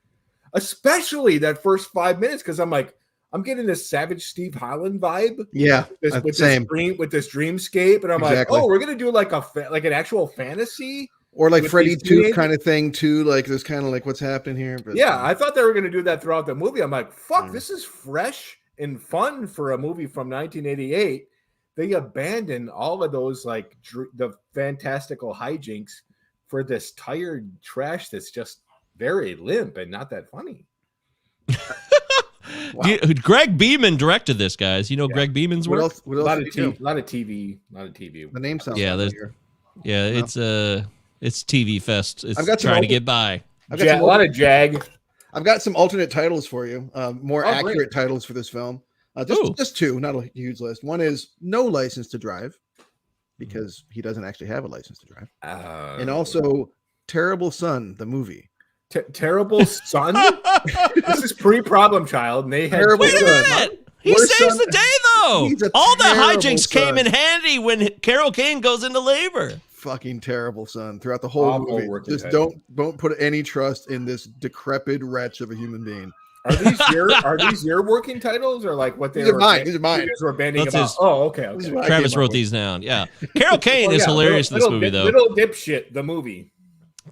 especially that first 5 minutes, because I'm like, I'm getting this Savage Steve Holland vibe. Yeah, with same. This dreamscape. And I'm Exactly. like, oh, we're going to do like an actual fantasy. Or like with Freddy these 2 teenagers? kind of thing too. Like there's kind of like what's happening here. But, Yeah, I thought they were going to do that throughout the movie. I'm like, fuck, this is fresh and fun for a movie from 1988. They abandoned all of those like the fantastical hijinks for this tired trash that's just very limp and not that funny. Wow. Greg Beeman directed this, guys. You know Greg Beeman's What work? else? What else? A lot of TV. The name sounds familiar. It's TV Fest. It's I've got some trying to get by. A lot of Jag. I've got some alternate titles for you. More accurate great. titles for this film. Ooh. Just 2, not a huge list. One is No License to Drive, because he doesn't actually have a license to drive. And also Terrible Son, the movie. Terrible Son. This is pre-Problem Child, and they had Terrible Wait a Son. minute. He Worst saves son- the day, though. He's a All the terrible hijinks came son. in handy when Carol Kane goes into labor. Fucking terrible son throughout the whole Awful movie. working Just title. don't put any trust in this decrepit wretch of a human being. Are these your working titles, or like what they These are were? mine. These are mine. you guys were banding That's about. his- Oh, okay. This is Okay. what I Travis came up wrote with. these down. Yeah. Carol Kane is hilarious in this movie, though. Little dipshit, the movie.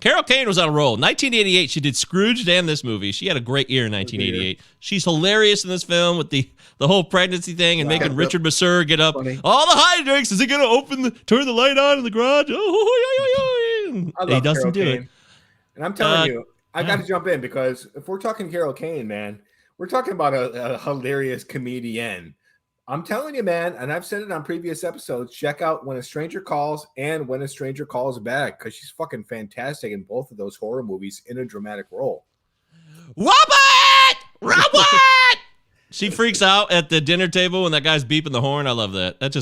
Carol Kane was on a roll. 1988, she did Scrooged and this movie. She had a great year in 1988. She's hilarious in this film with the whole pregnancy thing and making Yep. Richard Masur get up. Funny. All the hijinks. Is he going to turn the light on in the garage? I He love doesn't Carol do Kane. it. And I'm telling you, I yeah. got to jump in, because if we're talking Carol Kane, man, we're talking about a hilarious comedian. I'm telling you, man, and I've said it on previous episodes, check out When a Stranger Calls and When a Stranger Calls Back, because she's fucking fantastic in both of those horror movies in a dramatic role. Robert! She freaks out at the dinner table when that guy's beeping the horn. I love that. That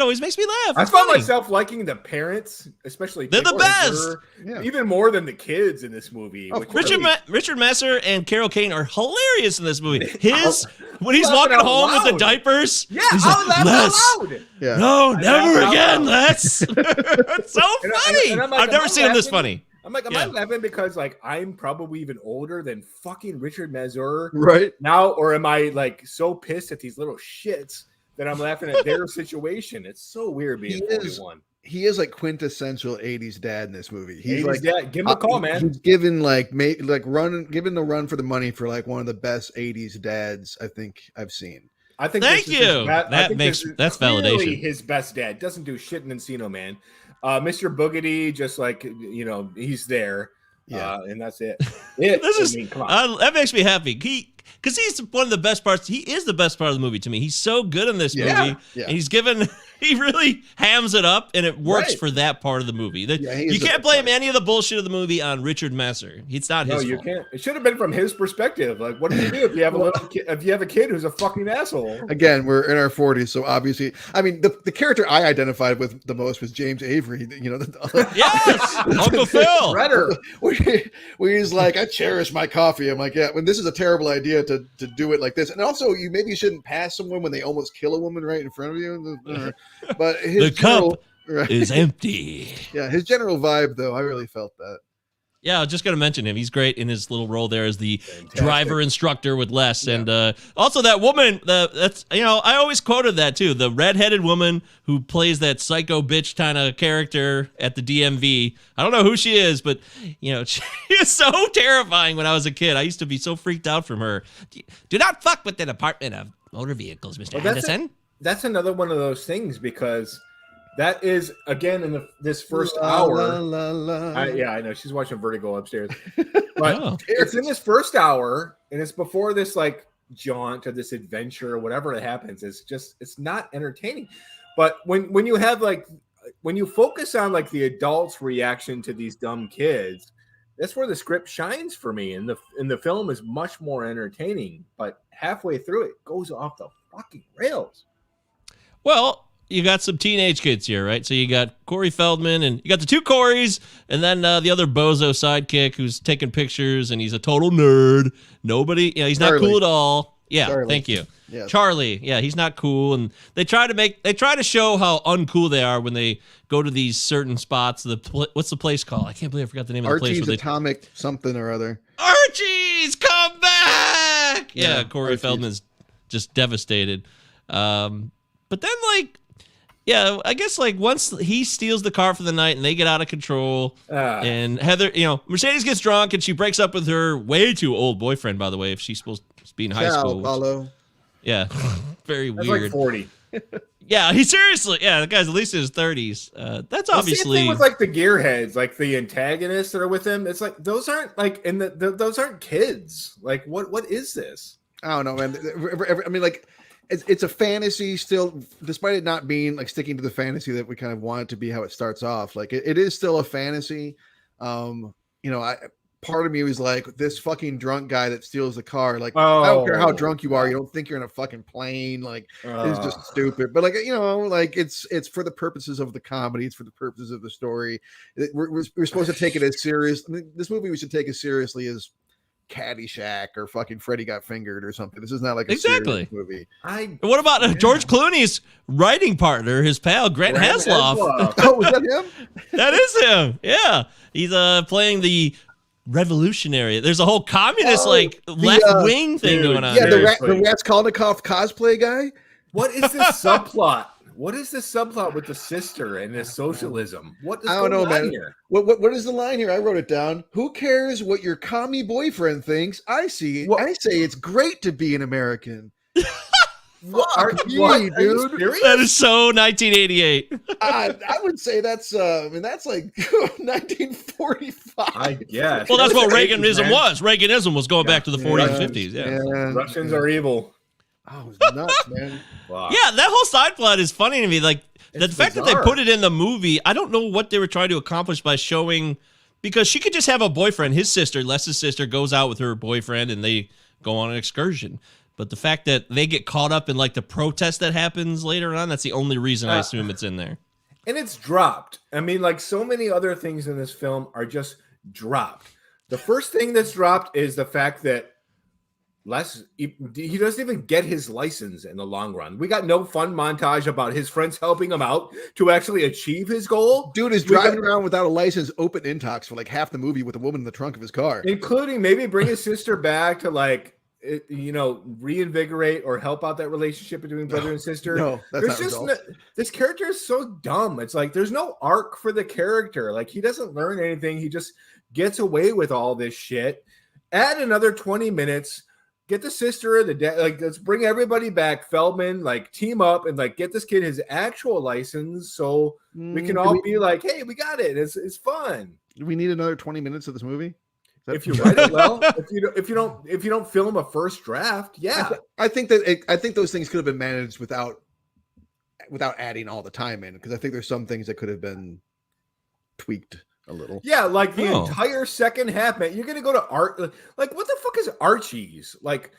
always makes me laugh. I It's found funny. myself liking the parents, especially They're the Taylor best. Lautner, Yeah. even more than the kids in this movie. Of which course. really- Richard Masur and Carol Kane are hilarious in this movie. When he's Laughing walking out home with the loud. diapers. Yeah, he's I was like, laughing out Les, loud. Yeah. no, I never laughed out again, loud. Les. It's so And funny. I'm like, I've never am I seen him this laughing? funny. I'm like, am I laughing because like I'm probably even older than fucking Richard Masur Right. now, or am I like so pissed at these little shits that I'm laughing at their situation? It's so weird being He is 41. He is like quintessential 80s dad in this movie. He's 80s like, dad. Give him a call, man. He's given given the run for the money for like one of the best 80s dads I think I've seen. I think Thank this is his you. That's clearly validation. his best dad. Doesn't do shit in Encino Man. Mr. Boogedy, just like he's there. Yeah. And that's it. This is come on. that makes me happy. because he's one of the best parts. He is the best part of the movie to me. He's so good in this movie. Yeah. And he really hams it up, and it works for that part of the movie. You can't blame any of the bullshit of the movie on Richard Masur. It's not his fault. You can't. It should have been from his perspective. Like, what do you do if you have a little kid, if you have a kid who's a fucking asshole? Again, we're in our 40s, so obviously, I mean, the character I identified with the most was James Avery. Yes, Uncle Phil. Where he's like, I cherish my coffee. I'm like, yeah, when this is a terrible idea to do it like this, and also you maybe shouldn't pass someone when they almost kill a woman right in front of you. But his cup is empty. Yeah, his general vibe, though, I really felt that. Yeah, I was just going to mention him. He's great in his little role there as the driver instructor with Les. Yeah. And also that woman, that's I always quoted that too. The redheaded woman who plays that psycho bitch kind of character at the DMV. I don't know who she is, but she is so terrifying when I was a kid. I used to be so freaked out from her. Do not fuck with the Department of Motor Vehicles, Mr. Anderson. That's another one of those things because that is, again, in this first hour. I know. She's watching Vertigo upstairs. But it's in this first hour, and it's before this, like, jaunt or this adventure or whatever that happens. It's not entertaining. But when you have, like, when you focus on, like, the adults' reaction to these dumb kids, that's where the script shines for me. And the film is much more entertaining. But halfway through, it goes off the fucking rails. Well, you got some teenage kids here, right? So you got Corey Feldman, and you got the two Coreys, and then the other bozo sidekick who's taking pictures, and he's a total nerd. He's not cool at all. Yeah, Charlie. Thank you. Yeah. Charlie, yeah, he's not cool, and they try to show how uncool they are when they go to these certain spots. What's the place called? I can't believe I forgot the name of the place. Archie's Atomic something or other. Archie's, come back! Yeah, Corey Feldman's just devastated. But then, I guess once he steals the car for the night and they get out of control, and Heather, Mercedes gets drunk and she breaks up with her way too old boyfriend, by the way, if she's supposed to be in high school. Paulo. Yeah, very That's weird. Like 40. Yeah, the guy's at least in his 30s. That's obviously same thing with like the gearheads, like the antagonists that are with him. It's like those aren't those aren't kids. Like what is this? I don't know, man. I mean, like. It's a fantasy still, despite it not being like sticking to the fantasy that we kind of want it to be how it starts off. Like it is still a fantasy. Part of me was like, this fucking drunk guy that steals the car. Like, I don't care how drunk you are. You don't think you're in a fucking plane. Like, it's just stupid. But it's for the purposes of the comedy. It's for the purposes of the story. We're supposed to take it as serious. I mean, this movie we should take as seriously as Caddyshack or fucking Freddy Got Fingered or something. This is not like a serious movie. What about George Clooney's writing partner, his pal Grant Hasloff? Oh, was that him? That is him. Yeah, he's playing the revolutionary. There's a whole communist left wing thing going on. Yeah, the Raskolnikov cosplay guy. What is this subplot? What is this subplot with the sister and this socialism? I don't know, man. Here? What is the line here? I wrote it down. Who cares what your commie boyfriend thinks? I say it's great to be an American. What? Dude? That is so 1988. I would say that's like 1945. I guess. Well, that's what Reaganism was. Reaganism was going back to the 40s and 50s. Yeah. Russians are evil. Oh, it was nuts, man. Wow. Yeah, that whole side plot is funny to me. Like the fact that they put it in the movie, I don't know what they were trying to accomplish by showing, because she could just have a boyfriend. His sister, Les's sister, goes out with her boyfriend and they go on an excursion. But the fact that they get caught up in like the protest that happens later on, that's the only reason I assume it's in there. And it's dropped. I mean, like so many other things in this film are just dropped. The first thing that's dropped is the fact that he doesn't even get his license in the long run. We got no fun montage about his friends helping him out to actually achieve his goal. Dude is driving around without a license, open intox for like half the movie with a woman in the trunk of his car. Including maybe bring his sister back to reinvigorate or help out that relationship between brother and sister. No, that's not this character is so dumb. It's like there's no arc for the character. Like he doesn't learn anything. He just gets away with all this shit. Add another 20 minutes. Get the sister, the dad, like let's bring everybody back. Feldman, like team up and like get this kid his actual license so we can all be like, hey, we got it. It's fun. Do we need another 20 minutes of this movie? If you write it well, if you don't film a first draft, yeah. I think those things could have been managed without adding all the time in, because I think there's some things that could have been tweaked a little. Yeah, like the entire second half, man. You're gonna go to art. Like, what the fuck is Archie's? Like,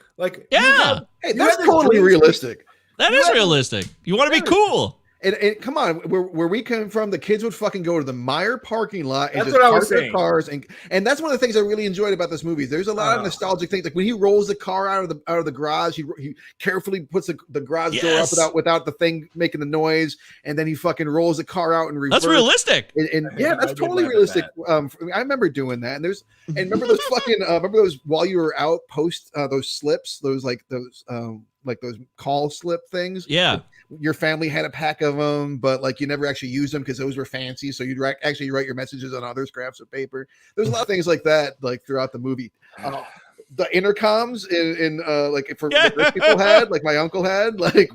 yeah. Hey, that's totally realistic. That is realistic. You want to be cool. And come on, where we come from, the kids would fucking go to the Meyer parking lot and just park their cars, and that's one of the things I really enjoyed about this movie. There's a lot of nostalgic things, like when he rolls the car out of the garage, he carefully puts the garage door up without the thing making the noise, and then he fucking rolls the car out and reverse. That's realistic. And yeah, that's totally realistic. I remember doing that, and remember those fucking remember those while you were out post those slips, those call slip things. Yeah. Your family had a pack of them, but like you never actually used them because those were fancy. So you'd actually write your messages on other scraps of paper. There's a lot of things like that, like throughout the movie. The intercoms in like for rich people had, like my uncle had, like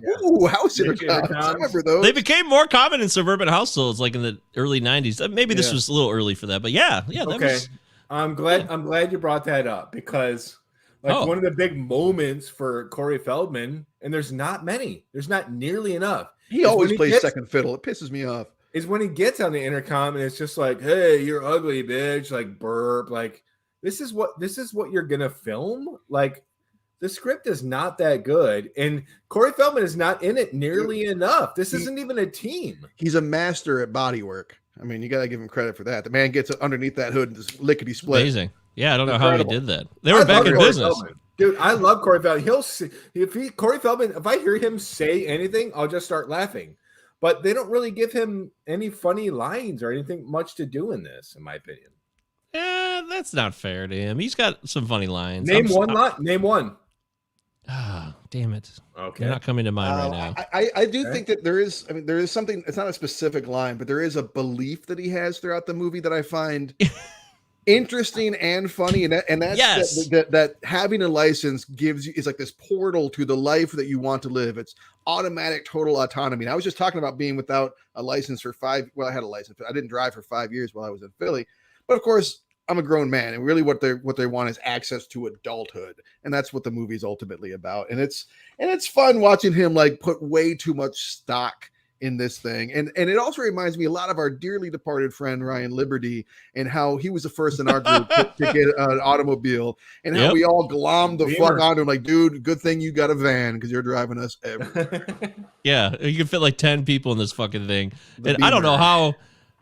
house intercoms. I remember those. They became more common in suburban households, like in the early '90s. Maybe this was a little early for that, but yeah. Okay, I'm glad you brought that up, because one of the big moments for Corey Feldman, and there's not many. There's not nearly enough. He always plays second fiddle. It pisses me off. Is when he gets on the intercom and it's just like, "Hey, you're ugly, bitch!" Like burp. Like this is what you're gonna film. Like the script is not that good, and Corey Feldman is not in it nearly enough. This isn't even a team. He's a master at body work. I mean, you got to give him credit for that. The man gets underneath that hood and just lickety split. Amazing. Yeah, I don't know how he did that. They were back in business. Feldman. Dude, I love Corey Feldman. Corey Feldman, if I hear him say anything, I'll just start laughing. But they don't really give him any funny lines or anything much to do in this, in my opinion. Yeah, that's not fair to him. He's got some funny lines. Name one. Ah, damn it. Okay. They're not coming to mind right now. I do think that there is something, it's not a specific line, but there is a belief that he has throughout the movie that I find interesting and funny, and that's that having a license gives you, is like this portal to the life that you want to live. It's automatic total autonomy. And I was just talking about being without a license for I had a license, but I didn't drive for 5 years while I was in Philly. But of course, I'm a grown man, and really what they want is access to adulthood, and that's what the movie is ultimately about. And it's fun watching him like put way too much stock in this thing, and it also reminds me a lot of our dearly departed friend Ryan Liberty, and how he was the first in our group to get an automobile, and how we all glommed the fuck onto him, like, dude, good thing you got a van because you're driving us everywhere. Yeah, you can fit like 10 people in this fucking thing, and I don't know how.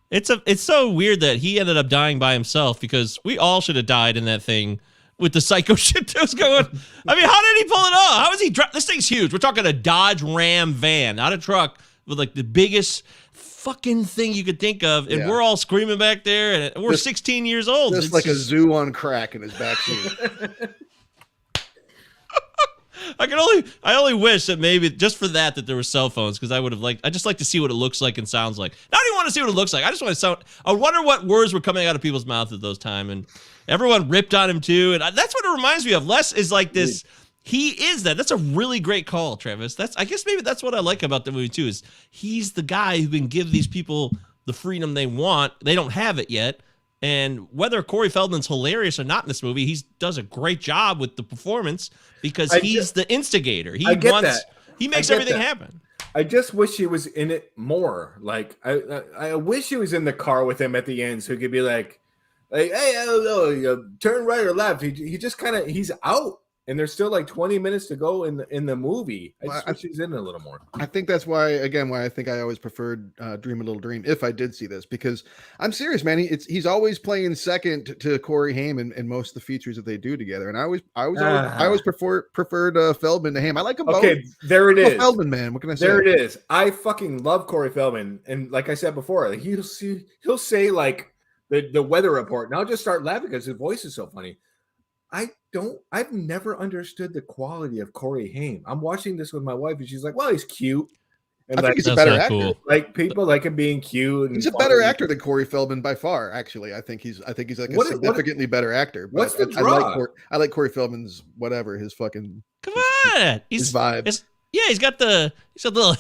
It's so weird that he ended up dying by himself, because we all should have died in that thing with the psycho shit that was going. I mean, how did he pull it off? How was he? This thing's huge. We're talking a Dodge Ram van, not a truck, with like the biggest fucking thing you could think of, and we're all screaming back there, and we're 16 years old. Just like a zoo on crack in his backseat. I only wish that maybe just for that there were cell phones, because I just like to see what it looks like and sounds like. I don't even want to see what it looks like. I just want to sound. I wonder what words were coming out of people's mouths at those times, and everyone ripped on him too. And that's what it reminds me of. Les is like this. He is that. That's a really great call, Travis. I guess maybe that's what I like about the movie too. Is he's the guy who can give these people the freedom they want. They don't have it yet. And whether Corey Feldman's hilarious or not in this movie, he does a great job with the performance, because he's the instigator. He makes everything happen. I just wish he was in it more. Like I wish he was in the car with him at the end, so he could be like, hey, turn right or left. He just kind of, he's out. And there's still like 20 minutes to go in the movie. I just wish he's in it a little more. I think that's why I think I always preferred Dream a Little Dream if I did see this, because I'm serious, man. He's always playing second to Corey Haim in most of the features that they do together. And I always preferred Feldman to Haim. I like them both. Okay, there it is. Feldman, man. What can I say? There it is. I fucking love Corey Feldman. And like I said before, he'll say like the weather report, and I'll just start laughing because his voice is so funny. I've never understood the quality of Corey Haim. I'm watching this with my wife, and she's like, well, he's cute. And I think he's a better actor. Cool. Like, people like him being cute. And he's a better actor than Corey Feldman by far, actually. I think he's like a significantly better actor. What's the draw? I like Corey Feldman's whatever, his fucking Come on. his vibe. He's got the little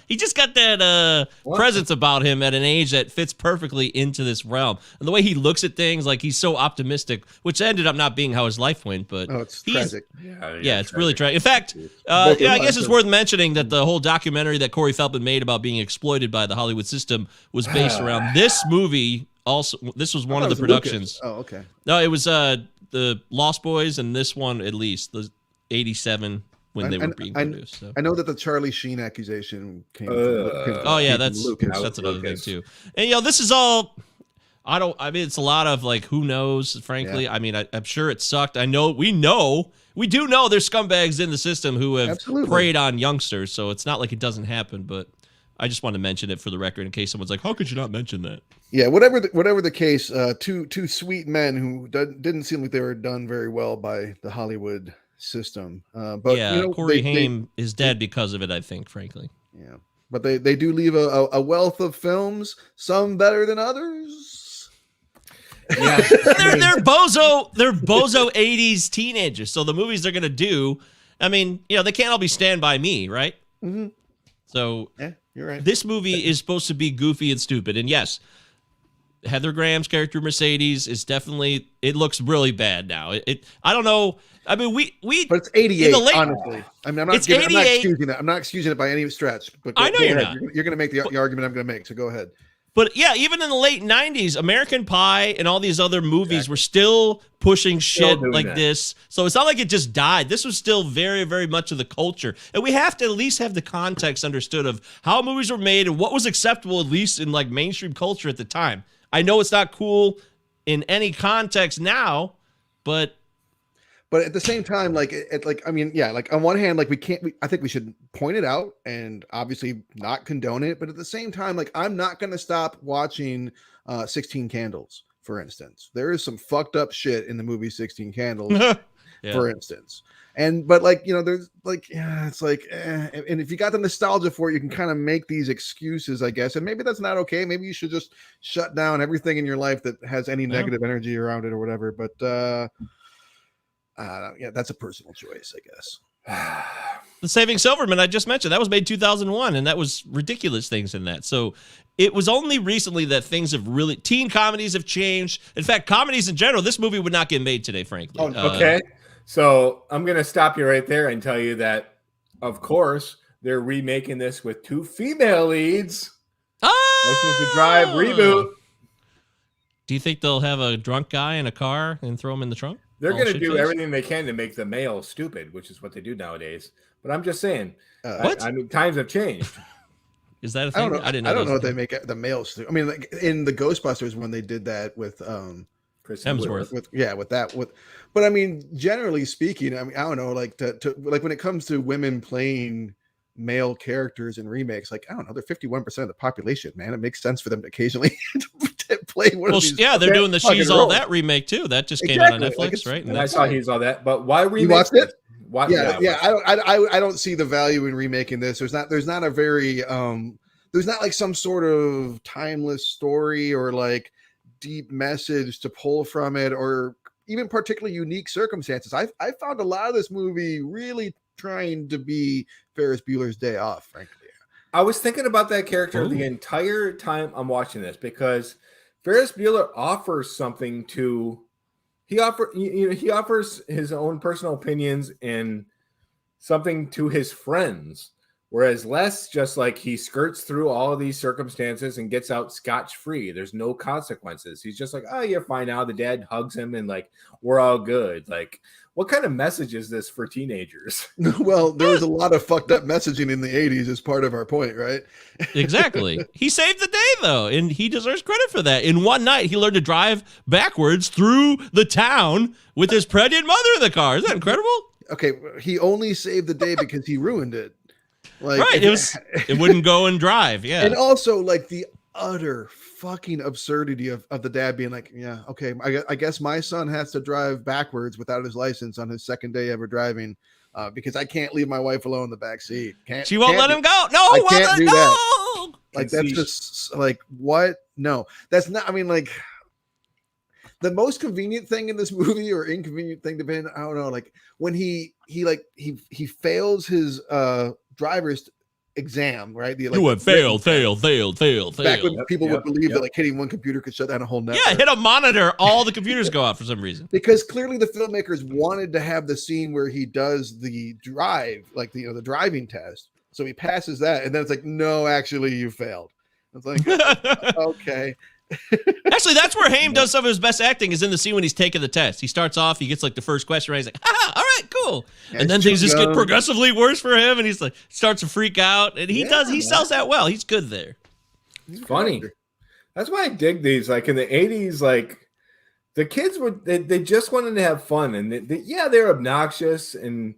He just got that presence about him at an age that fits perfectly into this realm. And the way he looks at things, like he's so optimistic, which ended up not being how his life went. But it's tragic. Yeah, it's really tragic. In fact, I guess it's worth mentioning that the whole documentary that Corey Feldman made about being exploited by the Hollywood system was based around this movie. Also, this was one of the productions. Lucas. Oh, okay. No, it was the Lost Boys and this one, at least the 87 when they were being produced. So. I know that the Charlie Sheen accusation came. That's Lucas. That's another thing too. And this is all. I mean, it's a lot of like, who knows? Frankly, yeah. I mean, I'm sure it sucked. We do know there's scumbags in the system who have preyed on youngsters. So it's not like it doesn't happen, but. I just want to mention it for the record in case someone's like, "How could you not mention that?" Yeah, whatever the case, two sweet men who didn't seem like they were done very well by the Hollywood system. But yeah, Corey Haim is dead because of it. I think, frankly. Yeah, but they do leave a wealth of films, some better than others. Yeah, they're bozo 80s teenagers. So the movies they're gonna do, I mean, they can't all be Stand By Me, right? Mm-hmm. So yeah. You're right. This movie is supposed to be goofy and stupid. And yes, Heather Graham's character Mercedes is definitely, it looks really bad now. I don't know. I mean, but it's 88, honestly. I mean, I'm not excusing that. I'm not excusing it by any stretch. But I know you're not. You're going to make the argument I'm going to make. So go ahead. But yeah, even in the late 90s, American Pie and all these other movies were still pushing shit like this. So it's not like it just died. This was still very, very much of the culture. And we have to at least have the context understood of how movies were made and what was acceptable, at least in like mainstream culture at the time. I know it's not cool in any context now, but at the same time, on one hand, I think we should point it out and obviously not condone it. But at the same time, like, I'm not going to stop watching 16 Candles, for instance. There is some fucked up shit in the movie 16 Candles, for instance. But there's it's like, and if you got the nostalgia for it, you can kind of make these excuses, I guess. And maybe that's not okay. Maybe you should just shut down everything in your life that has any negative energy around it or whatever. But, that's a personal choice, I guess. The Saving Silverman I just mentioned, that was made 2001, and that was ridiculous things in that. So it was only recently that things have really, teen comedies have changed. In fact, comedies in general, this movie would not get made today, frankly. Okay. So I'm going to stop you right there and tell you that, of course, they're remaking this with 2 female leads. License to Drive reboot. Do you think they'll have a drunk guy in a car and throw him in the trunk? They're going to do everything they can to make the male stupid, which is what they do nowadays. But I'm just saying, I mean, times have changed. Is that a thing? I don't know if they make the male stupid. I mean, like in the Ghostbusters when they did that with Chris Hemsworth. But I mean, generally speaking, I mean, I don't know, like like when it comes to women playing male characters in remakes, like, I don't know, they're 51% of the population, man. It makes sense for them to occasionally to play one of these. Yeah, they're doing the She's All That remake too. That just came out on Netflix, right? And I saw He's All That, but why remake? You watched it? Yeah. I don't see the value in remaking this. There's not a very there's not like some sort of timeless story or like deep message to pull from it, or even particularly unique circumstances. I found a lot of this movie really trying to be Ferris Bueller's Day Off, frankly. I was thinking about that character the entire time I'm watching this, because Ferris Bueller offers something to. He offers his own personal opinions and something to his friends, whereas Les just like he skirts through all of these circumstances and gets out scotch-free. There's no consequences. He's just like, oh, you're fine now. The dad hugs him and like, we're all good. Like, what kind of message is this for teenagers? Well, there was a lot of fucked up messaging in the 80s as part of our point, right? Exactly. He saved the day, though, and he deserves credit for that. In one night, he learned to drive backwards through the town with his pregnant mother in the car. Isn't that incredible? Okay, he only saved the day because he ruined it. Like, right, it wouldn't go and drive, yeah. And also, like, the utter fucking absurdity of the dad being like, yeah, okay, I guess my son has to drive backwards without his license on his second day ever driving because I can't leave my wife alone in the back seat. She won't let him go. No, I can't do that. No. Like, that's just like, what? No, that's not. I mean, like, the most convenient thing in this movie, or inconvenient thing, depending, I don't know, like when he fails his driver's exam, right? You went failed. Back when people would believe that like hitting one computer could shut down a whole network. Yeah, hit a monitor, all the computers go out for some reason. Because clearly the filmmakers wanted to have the scene where he does the drive, like the driving test. So he passes that, and then it's like, no, actually, you failed. It's like, okay. Actually, that's where Haim does some of his best acting, is in the scene when he's taking the test. He starts off, he gets like the first question right, he's like, all right, cool. Yeah, and then things just get progressively worse for him, and he's like, starts to freak out, and he sells that well. He's good there. It's funny. That's why I dig these. Like in the 80s, like the kids they just wanted to have fun, and they're obnoxious and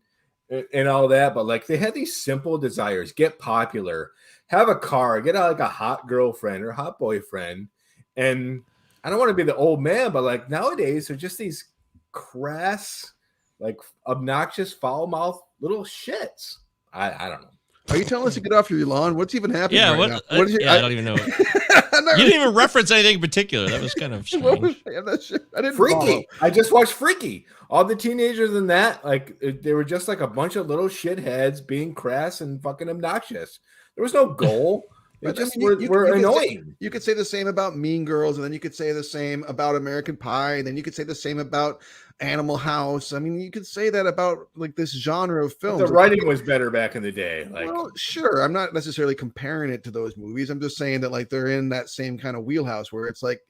all that, but like they had these simple desires: get popular, have a car, get like a hot girlfriend or hot boyfriend. And I don't want to be the old man, but like nowadays they're just these crass, like obnoxious, foul-mouthed little shits. I don't know. Are you telling us to get off your lawn? What's even happening now? What is I don't even know. You didn't even reference anything in particular. That was kind of strange. I didn't Freaky. follow. I just watched Freaky. All the teenagers in that, like, they were just like a bunch of little shitheads being crass and fucking obnoxious. There was no goal. They just were annoying. You could say the same about Mean Girls, and then you could say the same about American Pie, and then you could say the same about Animal House. I mean, you could say that about like this genre of films. But the writing was better back in the day. Like, well, sure. I'm not necessarily comparing it to those movies. I'm just saying that like they're in that same kind of wheelhouse where it's like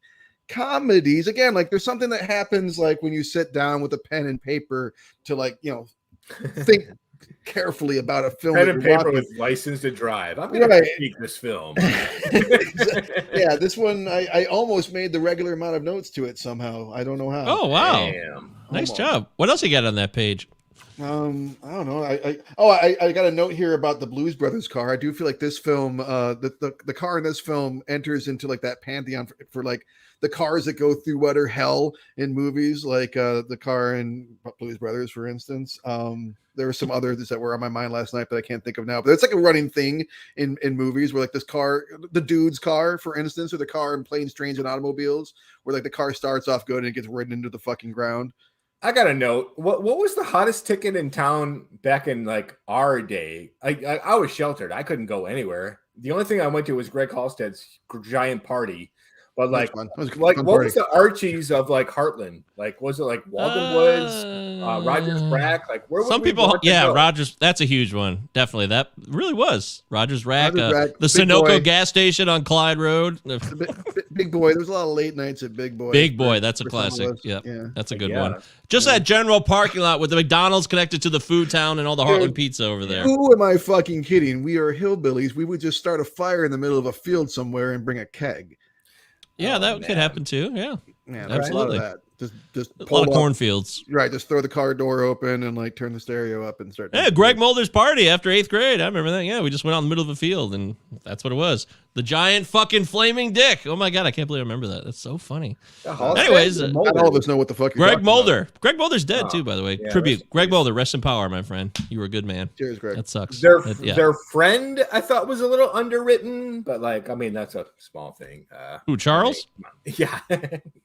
comedies. Again, like there's something that happens like when you sit down with a pen and paper to like, think carefully about a film. Pen and paper with License to Drive. I'm going to critique this film. Yeah, this one I almost made the regular amount of notes to it somehow. I don't know how. Oh wow! Damn. Nice job. What else you got on that page? I don't know. I got a note here about the Blues Brothers car. I do feel like this film, the car in this film enters into like that pantheon for like the cars that go through utter hell in movies, like the car in Blues Brothers, for instance. There were some others that were on my mind last night, but I can't think of now. But it's like a running thing in movies where like this car, the dude's car, for instance, or the car in Planes, Trains, and Automobiles, where like the car starts off good and it gets ridden into the fucking ground. I got a note. What was the hottest ticket in town back in like our day? I was sheltered. I couldn't go anywhere. The only thing I went to was Greg Halstead's giant party. But like, what was the Archies of like Heartland? Like, was it like Walden Woods, Rogers Rack? Like, where? Some people, Rogers. That's a huge one. Definitely, that really was Rogers Rack. The Sunoco gas station on Clyde Road. Big Boy. There was a lot of late nights at Big Boy. Big Boy. That's a classic. Yeah, that's a good one. Just that general parking lot with the McDonald's connected to the food town and all the Heartland pizza over there. Who am I fucking kidding? We are hillbillies. We would just start a fire in the middle of a field somewhere and bring a keg. Yeah, that could happen too. Yeah, absolutely. Just a lot of cornfields. Right, just throw the car door open and like turn the stereo up and start. Yeah, Greg Mulder's party after 8th grade. I remember that. Yeah, we just went out in the middle of a field, and that's what it was. The giant fucking flaming dick. Oh my god, I can't believe I remember that. That's so funny. Anyways, not all of us know what the fuck. Greg Mulder. About. Greg Mulder's dead too, by the way. Tribute. Greg Mulder, rest in power, my friend. You were a good man. Cheers, Greg. That sucks. Their friend, I thought, was a little underwritten, but like, I mean, that's a small thing. Who, Charles? Yeah,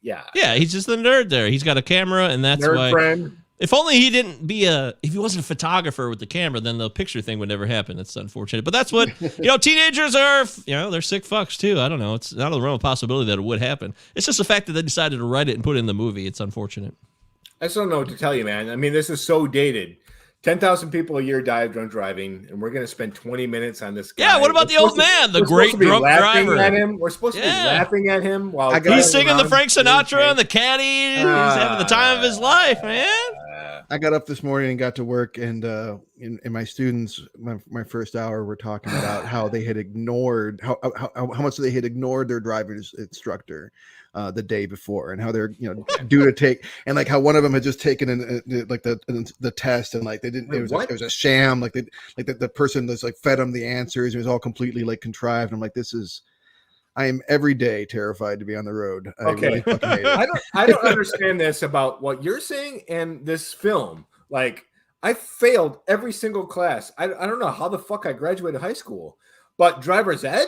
yeah. He's just the nerd there. He's got a camera, and that's nerd why. Friend. If only he didn't if he wasn't a photographer with the camera, then the picture thing would never happen. It's unfortunate. But that's what, teenagers are, they're sick fucks too. I don't know. It's not a real possibility that it would happen. It's just the fact that they decided to write it and put it in the movie. It's unfortunate. I just don't know what to tell you, man. I mean, this is so dated. 10,000 people a year die of drunk driving, and we're going to spend 20 minutes on this guy. Yeah, what about the old man, the great drunk driver? We're supposed to be laughing at him while he's singing the Frank Sinatra and the caddy. He's having the time of his life, man. I got up this morning and got to work, and in my students, my first hour, were talking about how they had ignored how much they had ignored their driver's instructor the day before, and how they're due to take, and like how one of them had just taken the test, and like they didn't. It was a sham. Like the person that's like fed them the answers. It was all completely like contrived. I'm like, I am every day terrified to be on the road. Okay. I really fucking hate it. I don't understand this about what you're saying and this film. Like, I failed every single class. I don't know how the fuck I graduated high school, but driver's ed,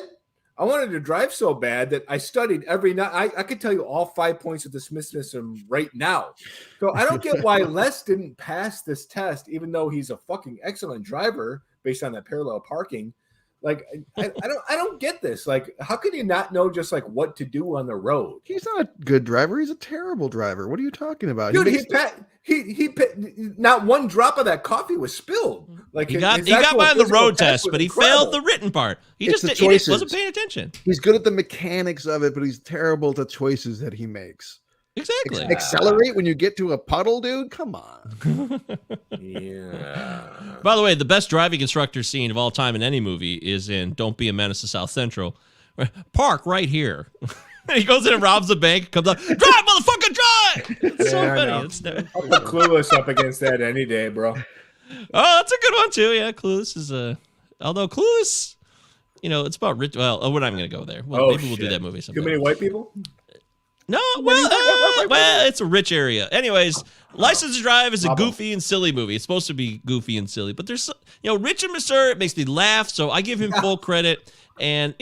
I wanted to drive so bad that I studied every night. I could tell you all 5 points of the Smith system right now. So I don't get why Les didn't pass this test, even though he's a fucking excellent driver based on that parallel parking. Like, I don't get this. Like, how can you not know just like what to do on the road? He's not a good driver. He's a terrible driver. What are you talking about? Dude, he not one drop of that coffee was spilled. Like he got by the road test, but he failed the written part. He wasn't paying attention. He's good at the mechanics of it, but he's terrible at the choices that he makes. Exactly. Accelerate when you get to a puddle, dude. Come on. Yeah. By the way, the best driving instructor scene of all time in any movie is in Don't Be a Menace to South Central. Park right here. He goes in and robs the bank, comes up, drive, motherfucker, drive! It's so funny. I'll put Clueless up against that any day, bro. Oh, that's a good one, too. Yeah, Clueless is although Clueless, it's about rich. Well, we're not even going to go there. Well, maybe we'll do that movie sometime. Too many white people? No, well, it's a rich area. Anyways, License to Drive is a goofy and silly movie. It's supposed to be goofy and silly, but there's, Richard Masur, it makes me laugh, so I give him full credit. And,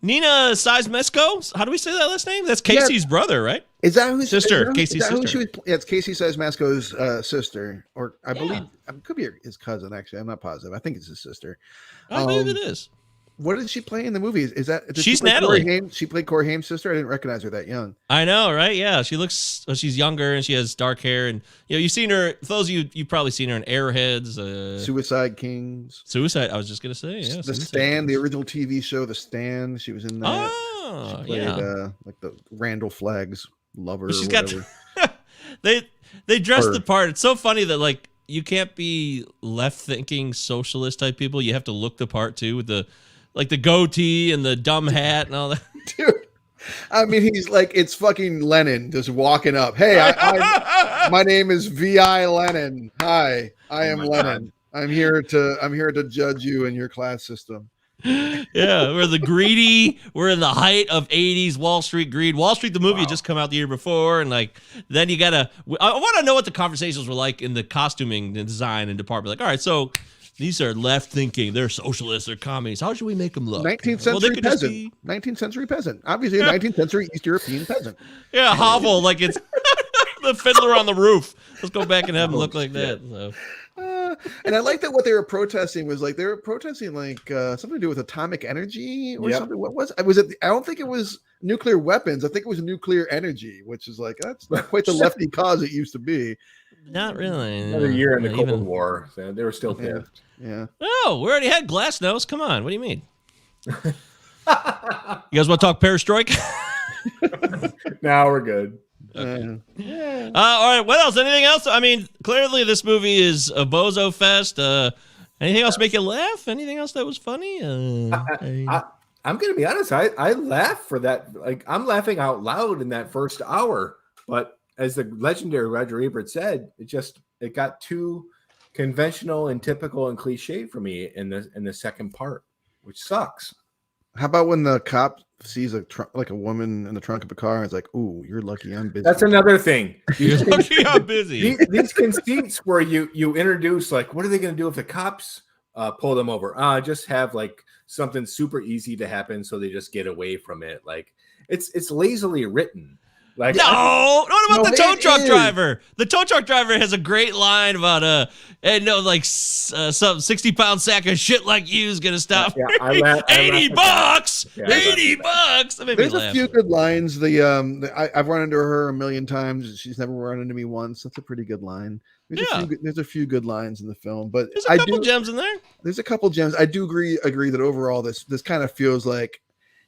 Nina Seismesco, how do we say that last name? That's Casey's brother, right? Is that who's sister? Casey's sister. It's Casey Seismesco's sister, or I believe it could be his cousin. Actually, I'm not positive. I think it's his sister. I believe it is. What did she play in the movie? She's Natalie. She played Corey Haim's sister. I didn't recognize her that young. I know, right? Yeah, she's younger and she has dark hair, and you've seen her. For those of you've probably seen her in Airheads, Suicide Kings. I was just gonna say, yeah. The Stand, the original TV show, The Stand. She was in that. Oh, she played, like the Randall Flagg's lover. She's got. They dressed the part. It's so funny that like you can't be left-thinking socialist type people. You have to look the part too with the. Like the goatee and the dumb hat and all that. Dude, I mean, he's like, it's fucking Lenin just walking up. Hey, my name is V.I. Lenin. Hi, I am Lenin. God. I'm here to judge you in your class system. Yeah, we're in the height of 80s Wall Street greed. Wall Street, the movie had just come out the year before. And like, then I want to know what the conversations were like in the costuming and design and department. Like, all right, so these are left thinking. They're socialists. They're communists. How should we make them look? 19th century peasant. 19th century peasant. Obviously, a 19th century East European peasant. Yeah, hovel like it's the Fiddler on the Roof. Let's go back and have them look like that. So. And I like that what they were protesting was like something to do with atomic energy or something. What was it? I don't think it was nuclear weapons. I think it was nuclear energy, which is like that's not quite the lefty cause it used to be. Not really. Another year in the Cold War, so they were still pissed. Yeah. Oh, we already had Glasnost. Come on, what do you mean? You guys want to talk perestroika? Now we're good. Okay. All right. What else? Anything else? I mean, clearly this movie is a bozo fest. Anything else make you laugh? Anything else that was funny? I'm gonna be honest. I laugh for that. Like I'm laughing out loud in that first hour. But as the legendary Roger Ebert said, it got too conventional and typical and cliche for me in the second part, which sucks. How about when the cop sees a woman in the trunk of a car and is like, "Ooh, you're lucky I'm busy." That's another thing. You're lucky I'm busy. These conceits where you introduce like, what are they going to do if the cops pull them over? Just have like something super easy to happen so they just get away from it. Like it's lazily written. Like what about the tow truck driver? The tow truck driver has a great line about some 60-pound sack of shit like you is gonna stop. Yeah, $80. $80. There's a few good lines. I've run into her a million times. She's never run into me once. That's a pretty good line. There's a few good lines in the film, but there's a couple gems in there. There's a couple gems. I do agree that overall this kind of feels like,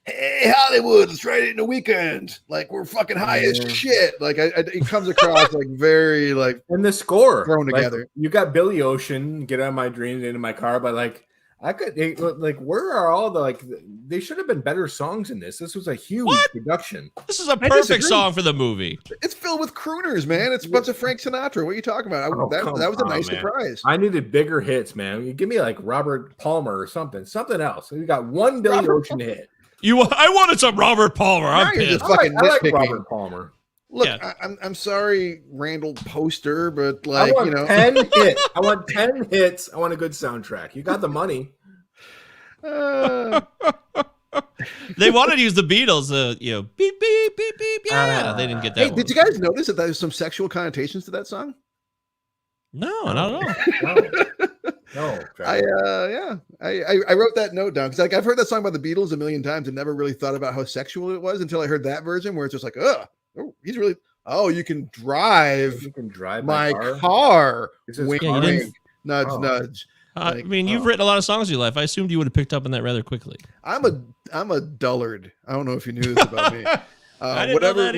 hey, Hollywood, let's write it in the weekend. Like we're fucking high as shit. Like it comes across like very like and the score thrown together. Like, you got Billy Ocean, Get Out of My Dreams, Into My Car, but like where are all the they should have been better songs in this. This was a huge production. This is a perfect song for the movie. It's filled with crooners, man. It's a bunch of Frank Sinatra. What are you talking about? That was a nice surprise. I needed bigger hits, man. You give me like Robert Palmer or something else. We got one Billy Ocean hit. I wanted some Robert Palmer. I'm pissed. I like Robert Palmer. Look, I'm sorry, Randall Poster, but like, I want 10 hits. I want 10 hits. I want a good soundtrack. You got the money. They wanted to use the Beatles, beep, beep, beep, beep. Yeah, they didn't get that. Hey, did you guys notice that there's some sexual connotations to that song? No, not at all. No, I wrote that note down because like I've heard that song by the Beatles a million times and never really thought about how sexual it was until I heard that version where it's just like, oh, he's really, you can drive my car. Wink, wink, nudge, nudge. I mean, you've written a lot of songs in your life. I assumed you would have picked up on that rather quickly. I'm a dullard. I don't know if you knew this about me. Whatever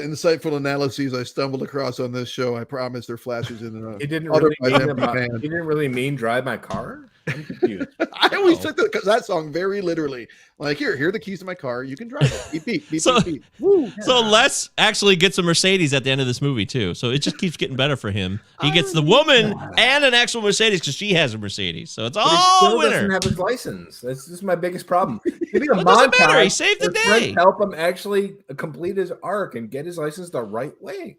insightful analyses I stumbled across on this show, I promise they're flashes in. He didn't really mean drive my car. I'm confused. I always took that song very literally. Like, here are the keys to my car. You can drive it. Beep, beep, beep, so, beep, beep. Woo. So Les actually gets a Mercedes at the end of this movie too. So it just keeps getting better for him. He gets the woman and an actual Mercedes because she has a Mercedes. So it's all winner. Doesn't have his license. This is my biggest problem. Give me a doesn't matter. He saved the day. Help him actually complete his arc and get his license the right way.